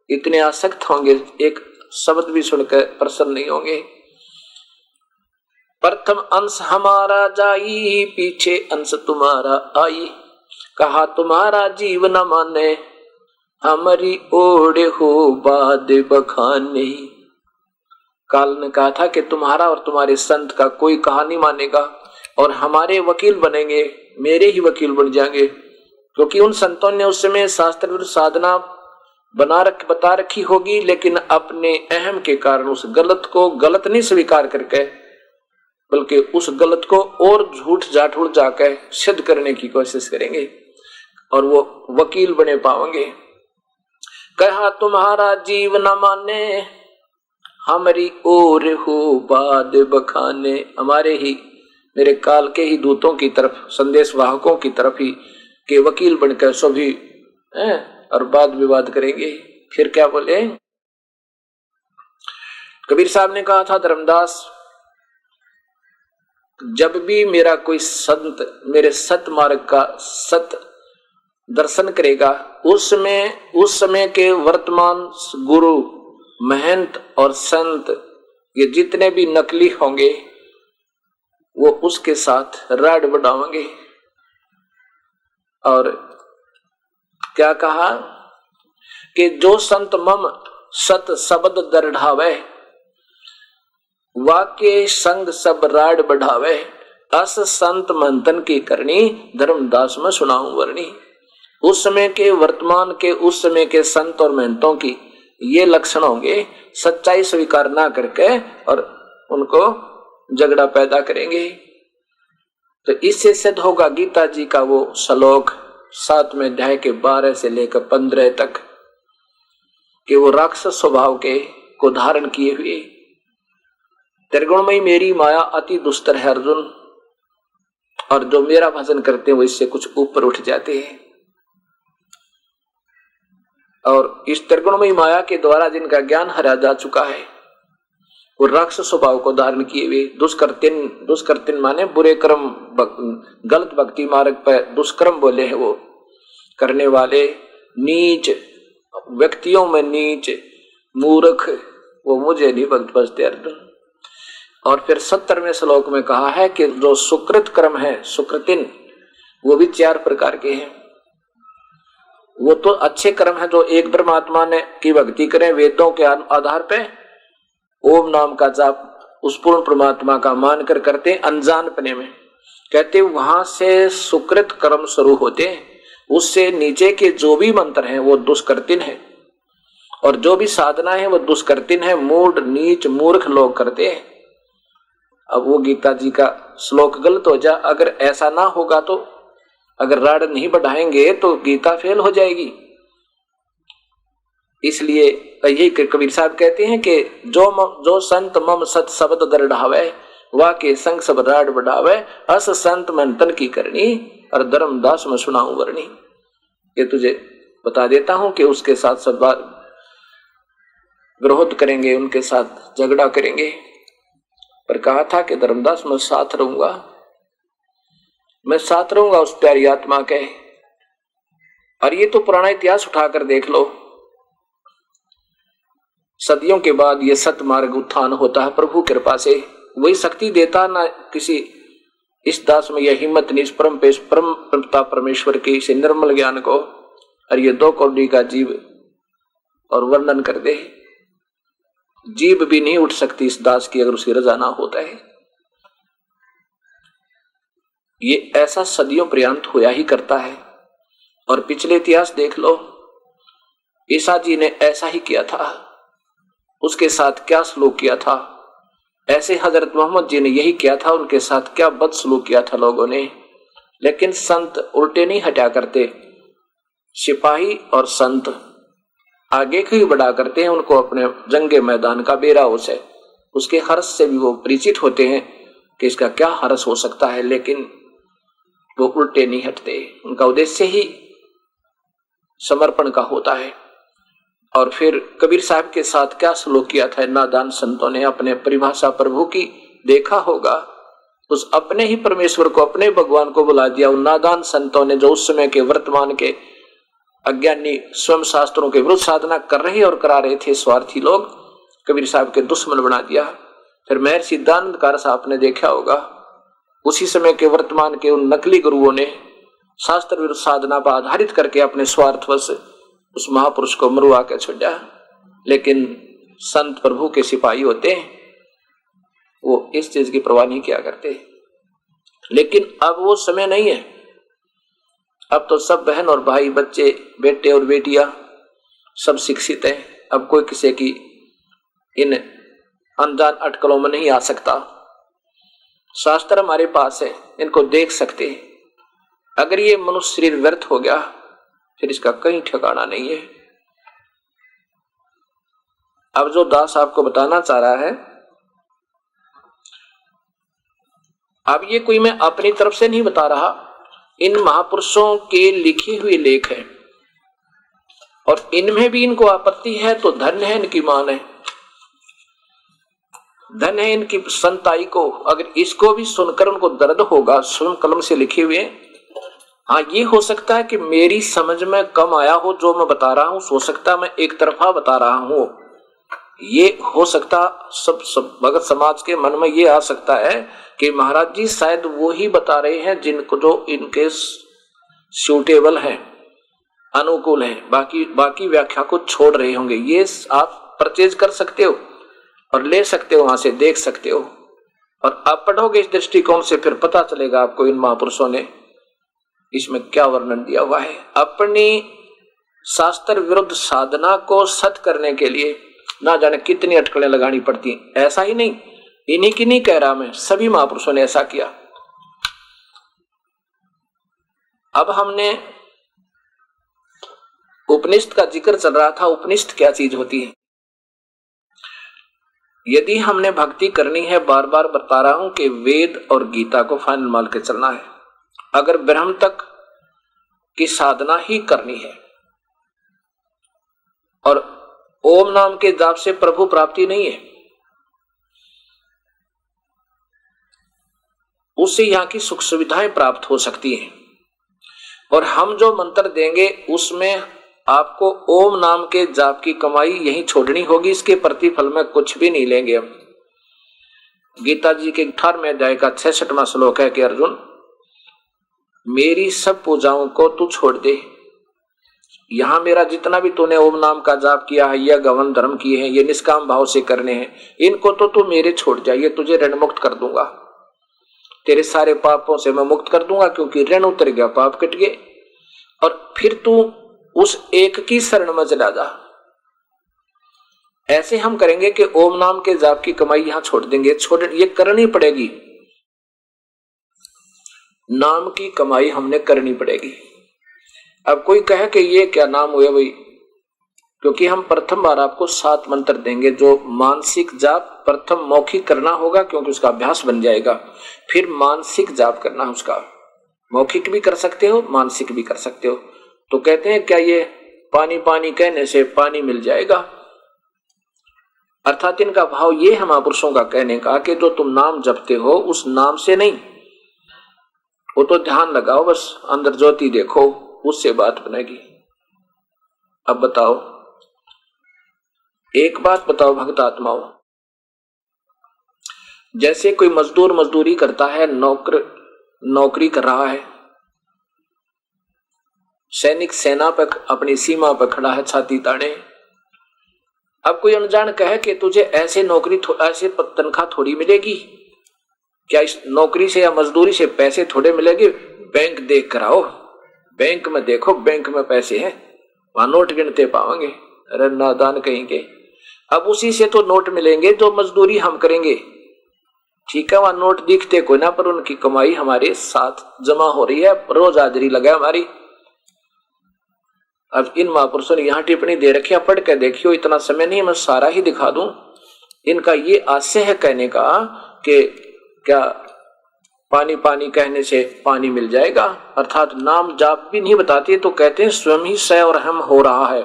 इतने आसक्त होंगे, एक शब्द भी सुनकर प्रसन्न नहीं होंगे। प्रथम अंश हमारा जाई, पीछे अंश तुम्हारा आई। कहा तुम्हारा जीव न माने, हमारी ओढ़े हो बाद बखाने। काल ने कहा था कि तुम्हारा और तुम्हारे संत का कोई कहा नहीं मानेगा और हमारे वकील बनेंगे, मेरे ही वकील बन जाएंगे। क्योंकि उन संतों ने उस समय शास्त्र विरुद्ध साधना बता रखी होगी, लेकिन अपने अहम के कारण उस गलत को गलत नहीं स्वीकार करके, बल्कि उस गलत को और झूठ जाठुड़ जाकर सिद्ध करने की कोशिश करेंगे और वो वकील बने पाएंगे। कहा तुम्हारा जीव न माने, हमारी ओर हो बाद बखाने। हमारे ही मेरे काल के ही दूतों की तरफ, संदेश वाहकों की तरफ ही के वकील बनकर सभी और वाद विवाद करेंगे। फिर क्या बोले कबीर साहब ने कहा था, धर्मदास जब भी मेरा कोई संत मेरे सत मार्ग का सत दर्शन करेगा, उस समय के वर्तमान गुरु महंत और संत ये जितने भी नकली होंगे वो उसके साथ राड बढ़ावेंगे। और क्या कहा कि जो संत मम सत शब्द दृढ़ावे, वाक्य संग सब राड बढ़ावे। अस संत मंथन की करनी, धर्मदास में सुनाऊं वर्णी। उस समय के वर्तमान के उस समय के संत और महंतों की ये लक्षण होंगे, सच्चाई स्वीकार ना करके और उनको झगड़ा पैदा करेंगे। तो इससे सिद्ध होगा गीता जी का वो श्लोक 7वें अध्याय के 12 से लेकर 15 तक कि वो राक्षस स्वभाव के को धारण किए हुए त्रिगुणमयी मेरी माया अति दुस्तर है अर्जुन, और जो मेरा भजन करते हैं वो इससे कुछ ऊपर उठ जाते हैं। और इस त्रिगुणमयी माया के द्वारा जिनका ज्ञान हरा जा चुका है वो राक्षस स्वभाव को धारण किए हुए दुष्कर्तिन माने बुरे कर्म, गलत भक्ति मार्ग पर दुष्कर्म बोले हैं वो करने वाले, नीच व्यक्तियों में नीच मूर्ख, वो मुझे नहीं भक्त बजते अर्जुन। और फिर 70वें श्लोक में कहा है कि जो सुकृत कर्म है, सुकृतिन, वो भी 4 प्रकार के हैं। वो तो अच्छे कर्म है जो एक परमात्मा ने की भक्ति करें, वेदों के आधार पे ओम नाम का जाप उस पूर्ण परमात्मा का मानकर करते अनजानपने में, कहते वहां से सुकृत कर्म शुरू होते हैं। उससे नीचे के जो भी मंत्र हैं वो दुष्कर्तिन है और जो भी साधना है वो दुष्कर्तिन है, मूढ़ नीच मूर्ख लोग करते हैं। अब वो गीता जी का श्लोक गलत हो जा, अगर ऐसा ना होगा तो अगर राड नहीं बढ़ाएंगे तो गीता फेल हो जाएगी। इसलिए यही कबीर साहब कहते हैं कि जो संत मम सत शब्द दृढ़ावे, वाके संग सब राड बढ़ावे। अस संत मंथन की करनी और धर्मदास में सुनाऊं वर्णी। ये तुझे बता देता हूं कि उसके साथ सब बार विरोध करेंगे, उनके साथ झगड़ा करेंगे, पर कहा था कि धर्मदास मैं साथ रहूंगा, मैं साथ रहूंगा उस प्यारी आत्मा के। और ये तो पुराना इतिहास उठाकर देख लो, सदियों के बाद ये सत मार्ग उत्थान होता है प्रभु कृपा से। वही शक्ति देता ना किसी इस दास में यह हिम्मत नहीं, इस परम पिता परमेश्वर के इसे निर्मल ज्ञान को, और ये 2 कौड़ी का जीव और वर्णन कर दे। जीव भी नहीं उठ सकती इस दास की अगर उसकी रजा ना होता है। ये ऐसा सदियों पर्यंत होया ही करता है। और पिछले इतिहास देख लो, ईसा जी ने ऐसा ही किया था, उसके साथ क्या सलूक किया था। ऐसे हजरत मोहम्मद जी ने यही किया था, उनके साथ क्या बदसलूक किया था लोगों ने। लेकिन संत उल्टे नहीं हटा करते, सिपाही और संत आगे को ही बढ़ा करते हैं, उनको अपने जंगे मैदान का बेरा होश है, उसके हर्ष से भी वो परिचित होते हैं कि इसका क्या हर्ष हो सकता है, लेकिन वो उल्टे नहीं हटते। उनका उद्देश्य ही समर्पण का होता है। और फिर कबीर साहब के साथ क्या सलूक किया था नादान संतों ने, अपने परिभाषा प्रभु की देखा होगा, उस अपने ही परमेश्वर को, अपने भगवान को बुला दिया उन नादान संतों ने, जो उस समय के वर्तमान के अज्ञानी स्वयं शास्त्रों के विरुद्ध साधना कर रहे और करा रहे थे स्वार्थी लोग, कबीर साहब के दुश्मन बना दिया। फिर महर्षि दानंदकार साहब ने देखा होगा, उसी समय के वर्तमान के उन नकली गुरुओं ने शास्त्र विरुद्ध साधना पर आधारित करके अपने स्वार्थवश उस महापुरुष को मरवा के छोड़ा। लेकिन संत प्रभु के सिपाही होते हैं, वो इस चीज की परवाह नहीं किया करते। लेकिन अब वो समय नहीं है, अब तो सब बहन और भाई, बच्चे, बेटे और बेटियां सब शिक्षित हैं। अब कोई किसी की इन अनजान अटकलों में नहीं आ सकता। शास्त्र हमारे पास है, इनको देख सकते हैं। अगर ये मनुष्य शरीर व्यर्थ हो गया फिर इसका कहीं ठिकाना नहीं है। अब जो दास आपको बताना चाह रहा है, अब ये कोई मैं अपनी तरफ से नहीं बता रहा, इन महापुरुषों के लिखे हुए लेख हैं और इनमें भी इनको आपत्ति है तो धन्य है इनकी मान है, धन्य है इनकी संताई को। अगर इसको भी सुनकर उनको दर्द होगा, स्वयं कलम से लिखे हुए। हाँ, ये हो सकता है कि मेरी समझ में कम आया हो जो मैं बता रहा हूं, हो सकता है मैं एक तरफा बता रहा हूं, ये हो सकता सब भगत समाज के मन में ये आ सकता है कि महाराज जी शायद वो ही बता रहे हैं जिनको जो इनके सूटेबल है, अनुकूल है, बाकी व्याख्या को छोड़ रहे होंगे। ये आप परचेज कर सकते हो और ले सकते हो, वहां से देख सकते हो। और आप पढ़ोगे इस दृष्टिकोण से, फिर पता चलेगा आपको इन महापुरुषों ने इसमें क्या वर्णन दिया हुआ है। अपनी शास्त्र विरुद्ध साधना को सत करने के लिए ना जाने कितनी अटकलें लगानी पड़ती। ऐसा ही नहीं, इन्हीं की नहीं कह रहा मैं, सभी महापुरुषों ने ऐसा किया। अब हमने उपनिषद का जिक्र चल रहा था, उपनिषद क्या चीज होती है। यदि हमने भक्ति करनी है, बार बार बता रहा हूं कि वेद और गीता को फाइनल मान के चलना है। अगर ब्रह्म तक की साधना ही करनी है और ओम नाम के जाप से प्रभु प्राप्ति नहीं है, उससे यहां की सुख सुविधाएं प्राप्त हो सकती हैं। और हम जो मंत्र देंगे उसमें आपको ओम नाम के जाप की कमाई यहीं छोड़नी होगी, इसके प्रतिफल में कुछ भी नहीं लेंगे हम। गीता जी के 18वें अध्याय का 66वां श्लोक है कि अर्जुन, मेरी सब पूजाओं को तू छोड़ दे। यहां मेरा जितना भी तूने ओम नाम का जाप किया है, यह गवन धर्म किए हैं, ये निष्काम भाव से करने हैं, इनको तो तू मेरे छोड़ जा, ये तुझे ऋण मुक्त कर दूंगा, तेरे सारे पापों से मैं मुक्त कर दूंगा, क्योंकि ऋण उतर गया, पाप कट गए। और फिर तू उस एक की शरण में चला जा। ऐसे हम करेंगे कि ओम नाम के जाप की कमाई यहां छोड़ देंगे, ये करनी पड़ेगी, नाम की कमाई हमने करनी पड़ेगी। अब कोई कहे कि ये क्या नाम हुए भाई, क्योंकि हम प्रथम बार आपको 7 मंत्र देंगे, जो मानसिक जाप प्रथम मौखिक करना होगा क्योंकि उसका अभ्यास बन जाएगा, फिर मानसिक जाप करना है उसका। मौखिक भी कर सकते हो, मानसिक भी कर सकते हो। तो कहते हैं क्या ये पानी पानी कहने से पानी मिल जाएगा, अर्थात इनका भाव ये है महापुरुषों का कहने का कि जो तुम नाम जपते हो उस नाम से नहीं, वो तो ध्यान लगाओ, बस अंदर ज्योति देखो, उससे बात बनेगी। अब बताओ, एक बात बताओ भक्त आत्माओं, जैसे कोई मजदूर मजदूरी करता है, नौकरी कर रहा है, सैनिक सेना पर अपनी सीमा पर खड़ा है छाती ताने। अब कोई अनजान कहे कि तुझे ऐसे नौकरी ऐसे तनख्वाह थोड़ी मिलेगी क्या इस नौकरी से या मजदूरी से पैसे थोड़े मिलेंगे? बैंक देख कर आओ, बैंक में देखो, बैंक में पैसे हैं, वहां नोट गिनते पाओगे। अरे नादान कहेंगे। अब उसी से तो नोट मिलेंगे जो मजदूरी हम करेंगे, ठीक है। वहां नोट दिखते कोई ना, पर उनकी कमाई हमारे साथ जमा हो रही है, रोज हाजिरी लगा हमारी। अब इन महापुरुषों ने यहाँ टिप्पणी दे रखी है, पढ़ के देखियो, इतना समय नहीं मैं सारा ही दिखा दूं। इनका ये आशय है कहने का कि क्या पानी पानी कहने से पानी मिल जाएगा, अर्थात नाम जाप भी नहीं बताते तो कहते हैं स्वयं ही स और हम हो रहा है,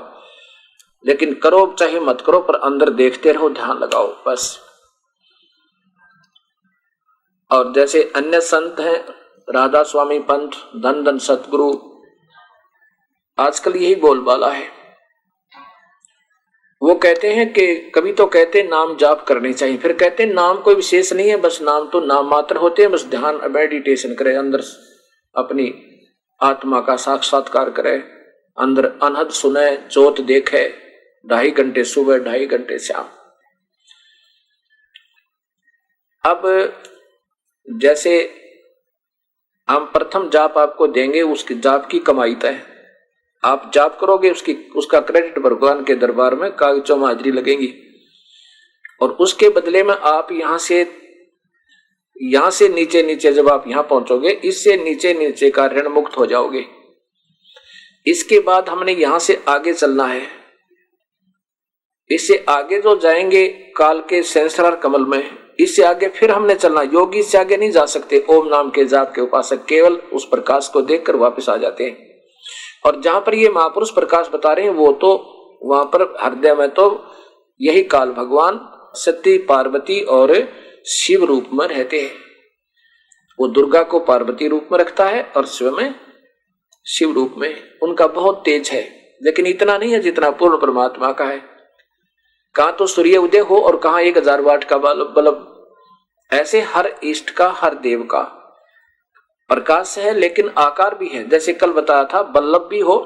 लेकिन करो चाहे मत करो, पर अंदर देखते रहो, ध्यान लगाओ बस। और जैसे अन्य संत हैं, राधा स्वामी पंत, धन धन सतगुरु, आजकल यही बोलबाला है। वो कहते हैं कि कभी तो कहते हैं नाम जाप करने चाहिए, फिर कहते हैं नाम कोई विशेष नहीं है, बस नाम तो नाम मात्र होते हैं, बस ध्यान मेडिटेशन करे, अंदर अपनी आत्मा का साक्षात्कार करे, अंदर अनहद सुने, ज्योत देखे, 2.5 घंटे सुबह 2.5 घंटे शाम। अब जैसे हम प्रथम जाप आपको देंगे, उसकी जाप की कमाई तय, आप जाप करोगे उसका क्रेडिट भगवान के दरबार में कागजों में हाजिरी लगेगी, और उसके बदले में आप यहां से नीचे नीचे जब आप यहां पहुंचोगे, इससे नीचे नीचे का ऋण मुक्त हो जाओगे। इसके बाद हमने यहां से आगे चलना है, इससे आगे जो जाएंगे काल के सहस्रार कमल में, इससे आगे फिर हमने चलना, योगी इससे आगे नहीं जा सकते। ओम नाम के जाप के उपासक केवल उस प्रकाश को देखकर वापस आ जाते हैं। और जहां पर ये महापुरुष प्रकाश बता रहे हैं, वो तो वहां पर हृदय में तो यही काल भगवान सती पार्वती और शिव रूप में रहते हैं। वो दुर्गा को पार्वती रूप में रखता है और शिव में शिव रूप में। उनका बहुत तेज है, लेकिन इतना नहीं है जितना पूर्ण परमात्मा का है। कहां तो सूर्य उदय हो और कहां 1000 वाट का बल्ब, ऐसे हर इष्ट का, हर देव का प्रकाश है, लेकिन आकार भी है। जैसे कल बताया था, बल्लभ भी हो,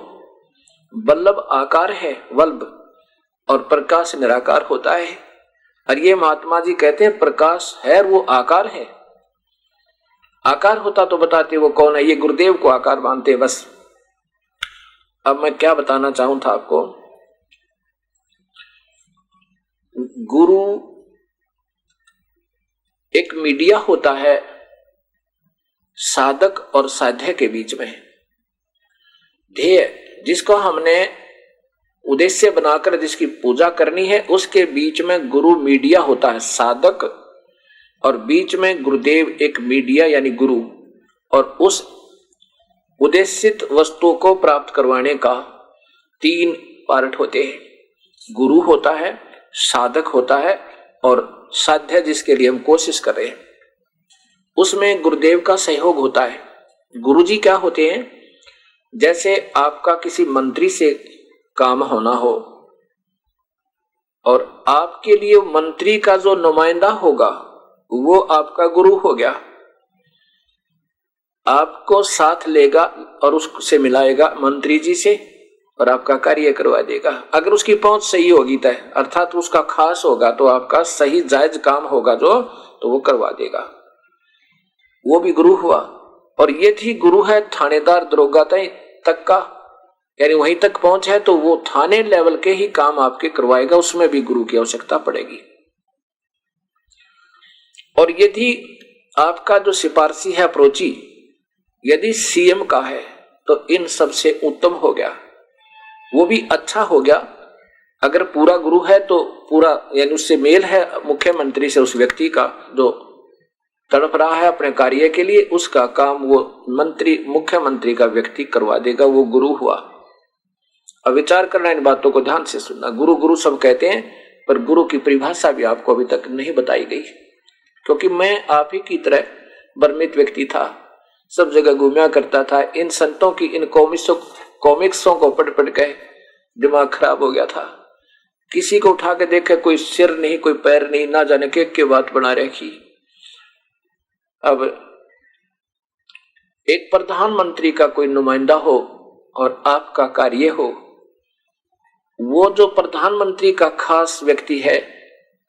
बल्लभ आकार है बल्ब, और प्रकाश निराकार होता है। और ये महात्मा जी कहते हैं प्रकाश है, वो आकार है। आकार होता तो बताते वो कौन है, ये गुरुदेव को आकार मानते बस। अब मैं क्या बताना चाहूं था आपको, गुरु एक मीडिया होता है साधक और साध्य के बीच में। ध्येय जिसको हमने उद्देश्य बनाकर जिसकी पूजा करनी है, उसके बीच में गुरु मीडिया होता है, साधक, और बीच में गुरुदेव एक मीडिया यानी गुरु। और उस उद्देशित वस्तु को प्राप्त करवाने का 3 पार्ट होते हैं, गुरु होता है, साधक होता है, और साध्य जिसके लिए हम कोशिश कर रहे हैं। उसमें गुरुदेव का सहयोग होता है। गुरुजी क्या होते हैं, जैसे आपका किसी मंत्री से काम होना हो और आपके लिए मंत्री का जो नुमाइंदा होगा वो आपका गुरु हो गया, आपको साथ लेगा और उससे मिलाएगा मंत्री जी से और आपका कार्य करवा देगा। अगर उसकी पहुंच सही होगी तय, अर्थात उसका खास होगा, तो आपका सही जायज काम होगा जो, तो वो करवा देगा, वो भी गुरु हुआ। और ये थी गुरु है थानेदार दरोगा तक का, यानी वहीं तक पहुंच है तो वो थाने लेवल के ही काम आपके करवाएगा, उसमें भी गुरु की आवश्यकता पड़ेगी। और यदि आपका जो सिफारसी है अप्रोची यदि सीएम का है तो इन सबसे उत्तम हो गया, वो भी अच्छा हो गया। अगर पूरा गुरु है तो पूरा, यानी उससे मेल है मुख्यमंत्री से, उस व्यक्ति का जो तड़प रहा है अपने कार्य के लिए, उसका काम वो मुख्यमंत्री का व्यक्ति करवा देगा, वो गुरु हुआ। अब विचार करना, इन बातों को ध्यान से सुनना। गुरु गुरु सब कहते हैं, पर गुरु की परिभाषा भी आपको अभी तक नहीं बताई गई, क्योंकि मैं आप ही की तरह भ्रमित व्यक्ति था, सब जगह घूमया करता था। इन संतों की इन कॉमिक्सों को पढ़ पढ़ के दिमाग खराब हो गया था। किसी को उठा के देखे, कोई सिर नहीं, कोई पैर नहीं, ना जाने के बात बना रखी। अब एक प्रधानमंत्री का कोई नुमाइंदा हो और आपका कार्य हो, वो जो प्रधानमंत्री का खास व्यक्ति है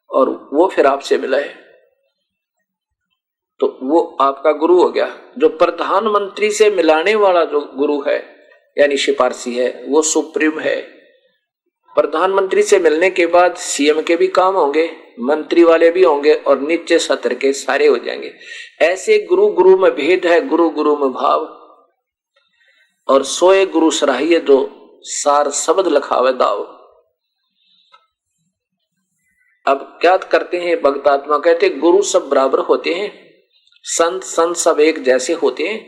और वो फिर आपसे मिला है, तो वो आपका गुरु हो गया। जो प्रधानमंत्री से मिलाने वाला जो गुरु है यानी सिफारसी है वो सुप्रीम है। प्रधानमंत्री से मिलने के बाद सीएम के भी काम होंगे, मंत्री वाले भी होंगे और नीचे सत्र के सारे हो जाएंगे। ऐसे गुरु गुरु में भेद है, गुरु गुरु में भाव। और सोए गुरु सराहिए जो सार शब्द लखावे दाव। अब क्या करते हैं भक्तात्मा, कहते गुरु सब बराबर होते हैं, संत सब एक जैसे होते हैं,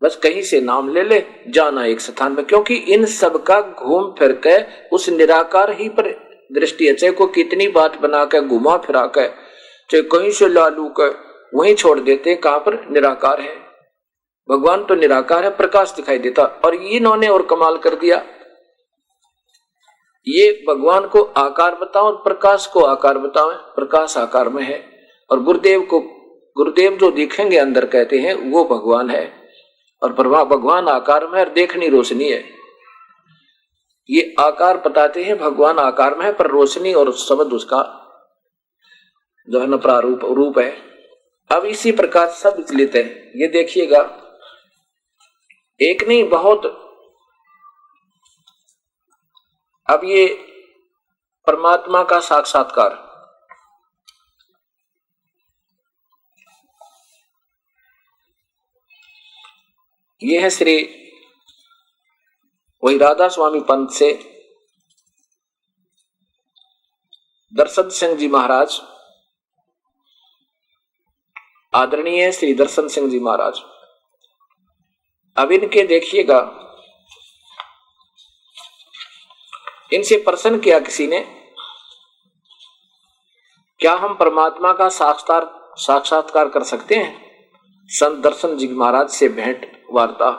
बस कहीं से नाम ले ले जाना एक स्थान पर। क्योंकि इन सब का घूम फिर के उस निराकार ही पर दृष्टि है। चाहे को कितनी बात बना कर घुमा फिरा कर चाहे कहीं से लालू कर वहीं छोड़ देते हैं, कहां पर निराकार है। भगवान तो निराकार है, प्रकाश दिखाई देता। और इन्होंने और कमाल कर दिया, ये भगवान को आकार बताओ और प्रकाश को आकार बताओ। प्रकाश आकार में है और गुरुदेव जो दिखेंगे अंदर कहते हैं वो भगवान है और भगवान आकार में है और देखनी रोशनी है। ये आकार बताते हैं भगवान आकार में है पर रोशनी और शब्द उसका जो है न प्रारूप रूप है। अब इसी प्रकार सब विचलित है। ये देखिएगा, एक नहीं बहुत। अब ये परमात्मा का साक्षात्कार, ये है श्री वही राधा स्वामी पंत से दर्शन सिंह जी महाराज, आदरणीय श्री दर्शन सिंह जी महाराज। अब इनके देखिएगा, इनसे प्रश्न किया किसी ने, क्या हम परमात्मा का साक्षात्कार कर सकते हैं? संत दर्शन जी महाराज से भेंट वार्ता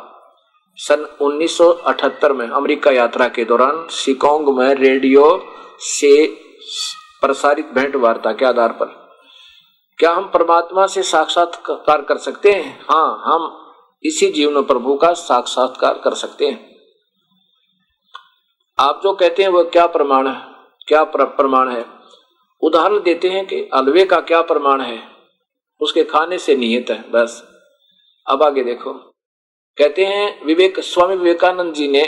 सन 1978 में अमेरिका यात्रा के दौरान शिकागो में रेडियो से प्रसारित भेंट वार्ता के आधार पर, क्या हम परमात्मा से साक्षात्कार कर सकते हैं? हाँ, हम इसी जीवन में प्रभु का साक्षात्कार कर सकते हैं। आप जो कहते हैं वो क्या प्रमाण है, क्या प्रमाण है? उदाहरण देते हैं कि हलवे का क्या प्रमाण है, उसके खाने से नियत है बस। अब आगे देखो, कहते हैं स्वामी विवेकानंद जी ने,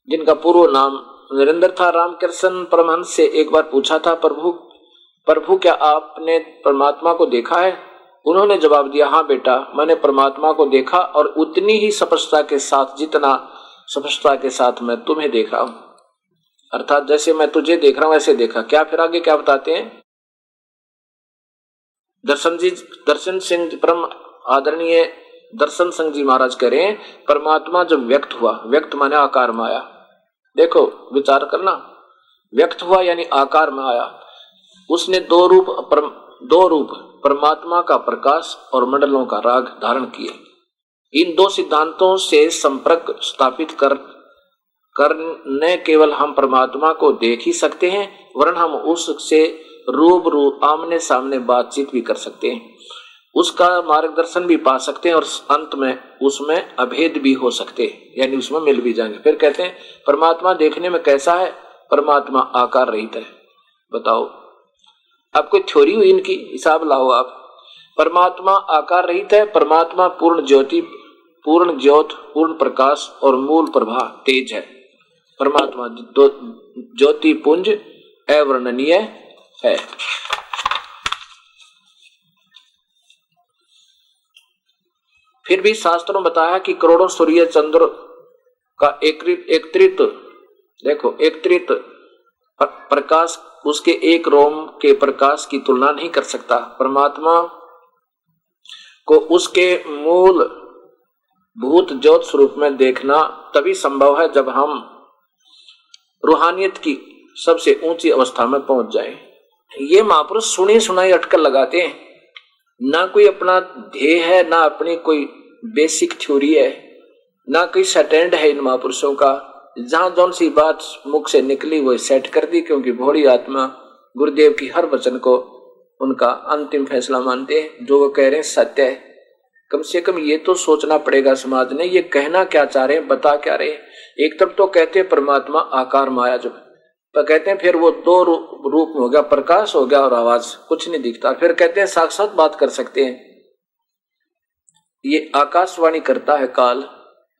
जिनका पूर्व नाम नरेंद्र था, रामकृष्ण परमहंस से एक बार पूछा था, प्रभु क्या आपने परमात्मा को देखा है? उन्होंने जवाब दिया, हाँ बेटा, मैंने परमात्मा को देखा और उतनी ही स्पष्टता के साथ जितना स्पष्टता के साथ मैं तुम्हें देख रहा हूं, अर्थात जैसे मैं तुझे देख रहा हूं ऐसे देखा। क्या फिर आगे क्या बताते हैं? दर्शन सिंह परम आदरणीय दर्शन सिंह जी महाराज कह रहे हैं, परमात्मा जब व्यक्त हुआ, व्यक्त माने आकार में आया। देखो विचार करना, व्यक्त हुआ यानी आकार में आया। उसने दो रूप परमात्मा का प्रकाश और मंडलों का राग धारण किए। इन दो सिद्धांतों से संपर्क स्थापित करने केवल हम परमात्मा को देख ही सकते हैं, वरन हम उससे रूबरू आमने सामने बातचीत भी कर सकते हैं, उसका मार्गदर्शन भी पा सकते हैं और अंत में उसमें अभेद भी हो सकते हैं, यानी उसमें मिल भी जाएंगे। फिर कहते हैं परमात्मा देखने में कैसा है? परमात्मा आकार रहित है। बताओ, अब कोई थ्योरी हुई इनकी? हिसाब लाओ आप। परमात्मा आकार रहित है, परमात्मा पूर्ण ज्योति, पूर्ण ज्योत, पूर्ण प्रकाश और मूल प्रभा तेज है। परमात्मा ज्योति पुंज अवर्णनीय है। फिर भी शास्त्रों में बताया कि करोड़ों सूर्य चंद्र का एकत्रित प्रकाश उसके एक रोम के प्रकाश की तुलना नहीं कर सकता। परमात्मा को उसके मूल भूत ज्योत स्वरूप में देखना तभी संभव है जब हम रूहानियत की सबसे ऊंची अवस्था में पहुंच जाएं। ये महापुरुष सुनी सुनाई अटकल लगाते हैं, ना कोई अपना ध्येय है, ना अपनी कोई बेसिक थ्योरी है, ना कोई स्टैंड है इन महापुरुषों का। जहां जौन सी बात मुख से निकली वो सेट कर दी, क्योंकि भोली आत्मा गुरुदेव की हर वचन को उनका अंतिम फैसला मानते हैं। जो वो कह रहे हैं सत्य है। कम से कम ये तो सोचना पड़ेगा समाज ने, ये कहना क्या चाह रहे हैं, बता क्या रहे हैं। एक तरफ तो कहते हैं परमात्मा आकार माया, जो तो कहते हैं फिर वो दो रूप में हो गया, प्रकाश हो गया और आवाज, कुछ नहीं दिखता। फिर कहते हैं साक्षात बात कर सकते हैं, ये आकाशवाणी करता है काल,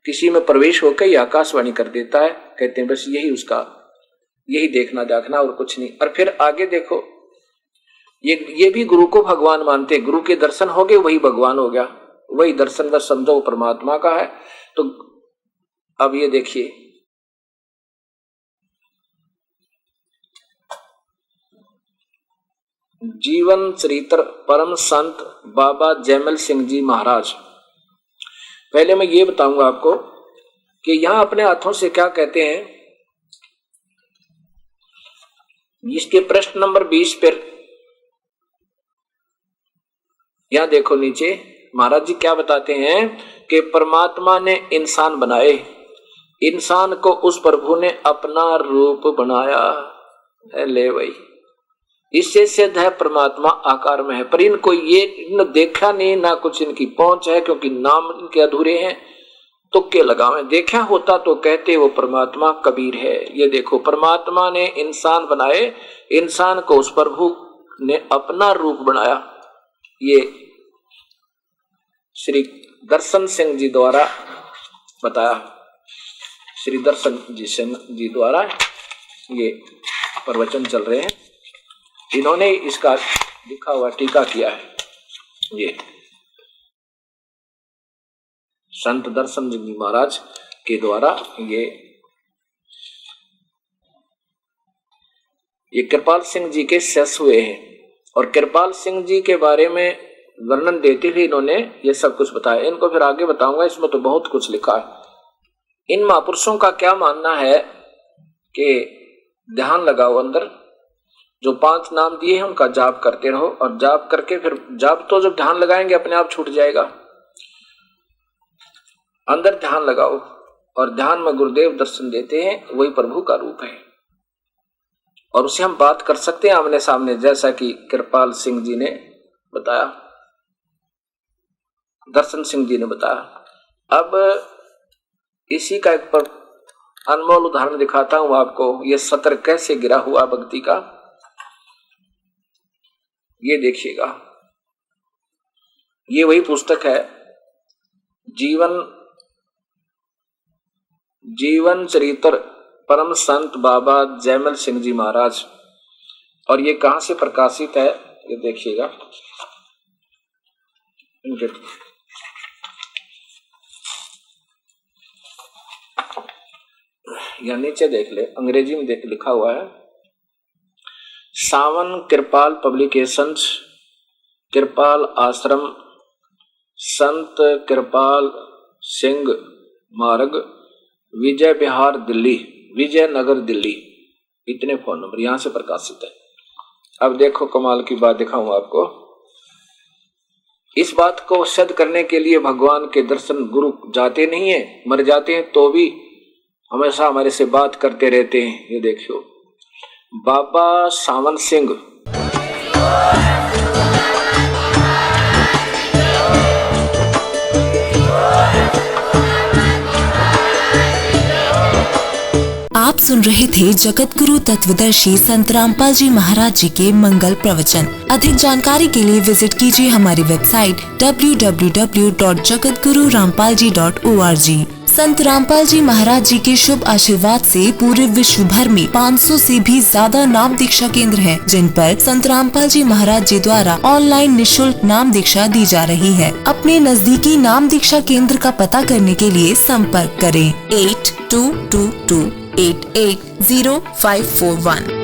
किसी में प्रवेश होकर ये आकाशवाणी कर देता है। कहते हैं बस यही उसका, यही देखना दाखना और कुछ नहीं। और फिर आगे देखो, ये भी गुरु को भगवान मानते हैं। गुरु के दर्शन हो गए वही भगवान हो गया, वही दर्शन बस समझो परमात्मा का है। तो अब ये देखिए, जीवन चरित्र परम संत बाबा जयमल सिंह जी महाराज। पहले मैं ये बताऊंगा आपको कि यहां अपने हाथों से क्या कहते हैं। इसके प्रश्न नंबर 20 पर यहां देखो नीचे महाराज जी क्या बताते हैं कि परमात्मा ने इंसान बनाए, इंसान को उस प्रभु ने अपना रूप बनाया है। ले भाई, इससे सिद्ध है परमात्मा आकार में है, पर इनको ये इन देखा नहीं, ना कुछ इनकी पहुंच है, क्योंकि नाम इनके अधूरे हैं। तुक्के लगावे, देखा होता तो कहते वो परमात्मा कबीर है। ये देखो, परमात्मा ने इंसान बनाए, इंसान को उस प्रभु ने अपना रूप बनाया। ये श्री दर्शन सिंह जी द्वारा बताया, श्री दर्शन जी द्वारा ये प्रवचन चल रहे हैं। इन्होंने इसका लिखा हुआ टीका किया है। ये संत दर्शन जी महाराज के द्वारा ये कृपाल सिंह जी के शिष्य हुए हैं। और कृपाल सिंह जी के बारे में वर्णन देते हुए इन्होंने ये सब कुछ बताया। इनको फिर आगे बताऊंगा, इसमें तो बहुत कुछ लिखा है। इन महापुरुषों का क्या मानना है कि ध्यान लगाओ, अंदर जो 5 नाम दिए हैं उनका जाप करते रहो, और जाप करके फिर जाप तो जब ध्यान लगाएंगे अपने आप छूट जाएगा। अंदर ध्यान लगाओ, और ध्यान में गुरुदेव दर्शन देते हैं, वही प्रभु का रूप है। और उससे हम बात कर सकते हैं आमने सामने, जैसा कि कृपाल सिंह जी ने बताया, दर्शन सिंह जी ने बताया। अब इसी का एक अनमोल उदाहरण दिखाता हूं आपको, ये सत्र कैसे गिरा हुआ भक्ति का। ये देखिएगा, ये वही पुस्तक है जीवन चरित्र परम संत बाबा जयमल सिंह जी महाराज। और ये कहां से प्रकाशित है ये देखिएगा, इनके या नीचे देख ले, अंग्रेजी में देख लिखा हुआ है, सावन कृपाल पब्लिकेशंस, कृपाल आश्रम, संत कृपाल सिंह मार्ग, विजय विहार दिल्ली, विजयनगर दिल्ली। इतने फोन नंबर यहां से प्रकाशित है। अब देखो कमाल की बात दिखाऊं आपको। इस बात को सिद्ध करने के लिए भगवान के दर्शन गुरु जाते नहीं है, मर जाते हैं तो भी हमेशा हमारे से बात करते रहते हैं। ये देखियो, बाबा सावन सिंह, आप सुन रहे थे जगत गुरु तत्वदर्शी संत रामपाल जी महाराज जी के मंगल प्रवचन। अधिक जानकारी के लिए विजिट कीजिए हमारी वेबसाइट www.jagatgururampalji.org। संत रामपाल जी महाराज जी के शुभ आशीर्वाद से पूरे विश्व भर में 500 से भी ज्यादा नाम दीक्षा केंद्र हैं, जिन पर संत रामपाल जी महाराज जी द्वारा ऑनलाइन निशुल्क नाम दीक्षा दी जा रही है। अपने नजदीकी नाम दीक्षा केंद्र का पता करने के लिए संपर्क करें 8222880541।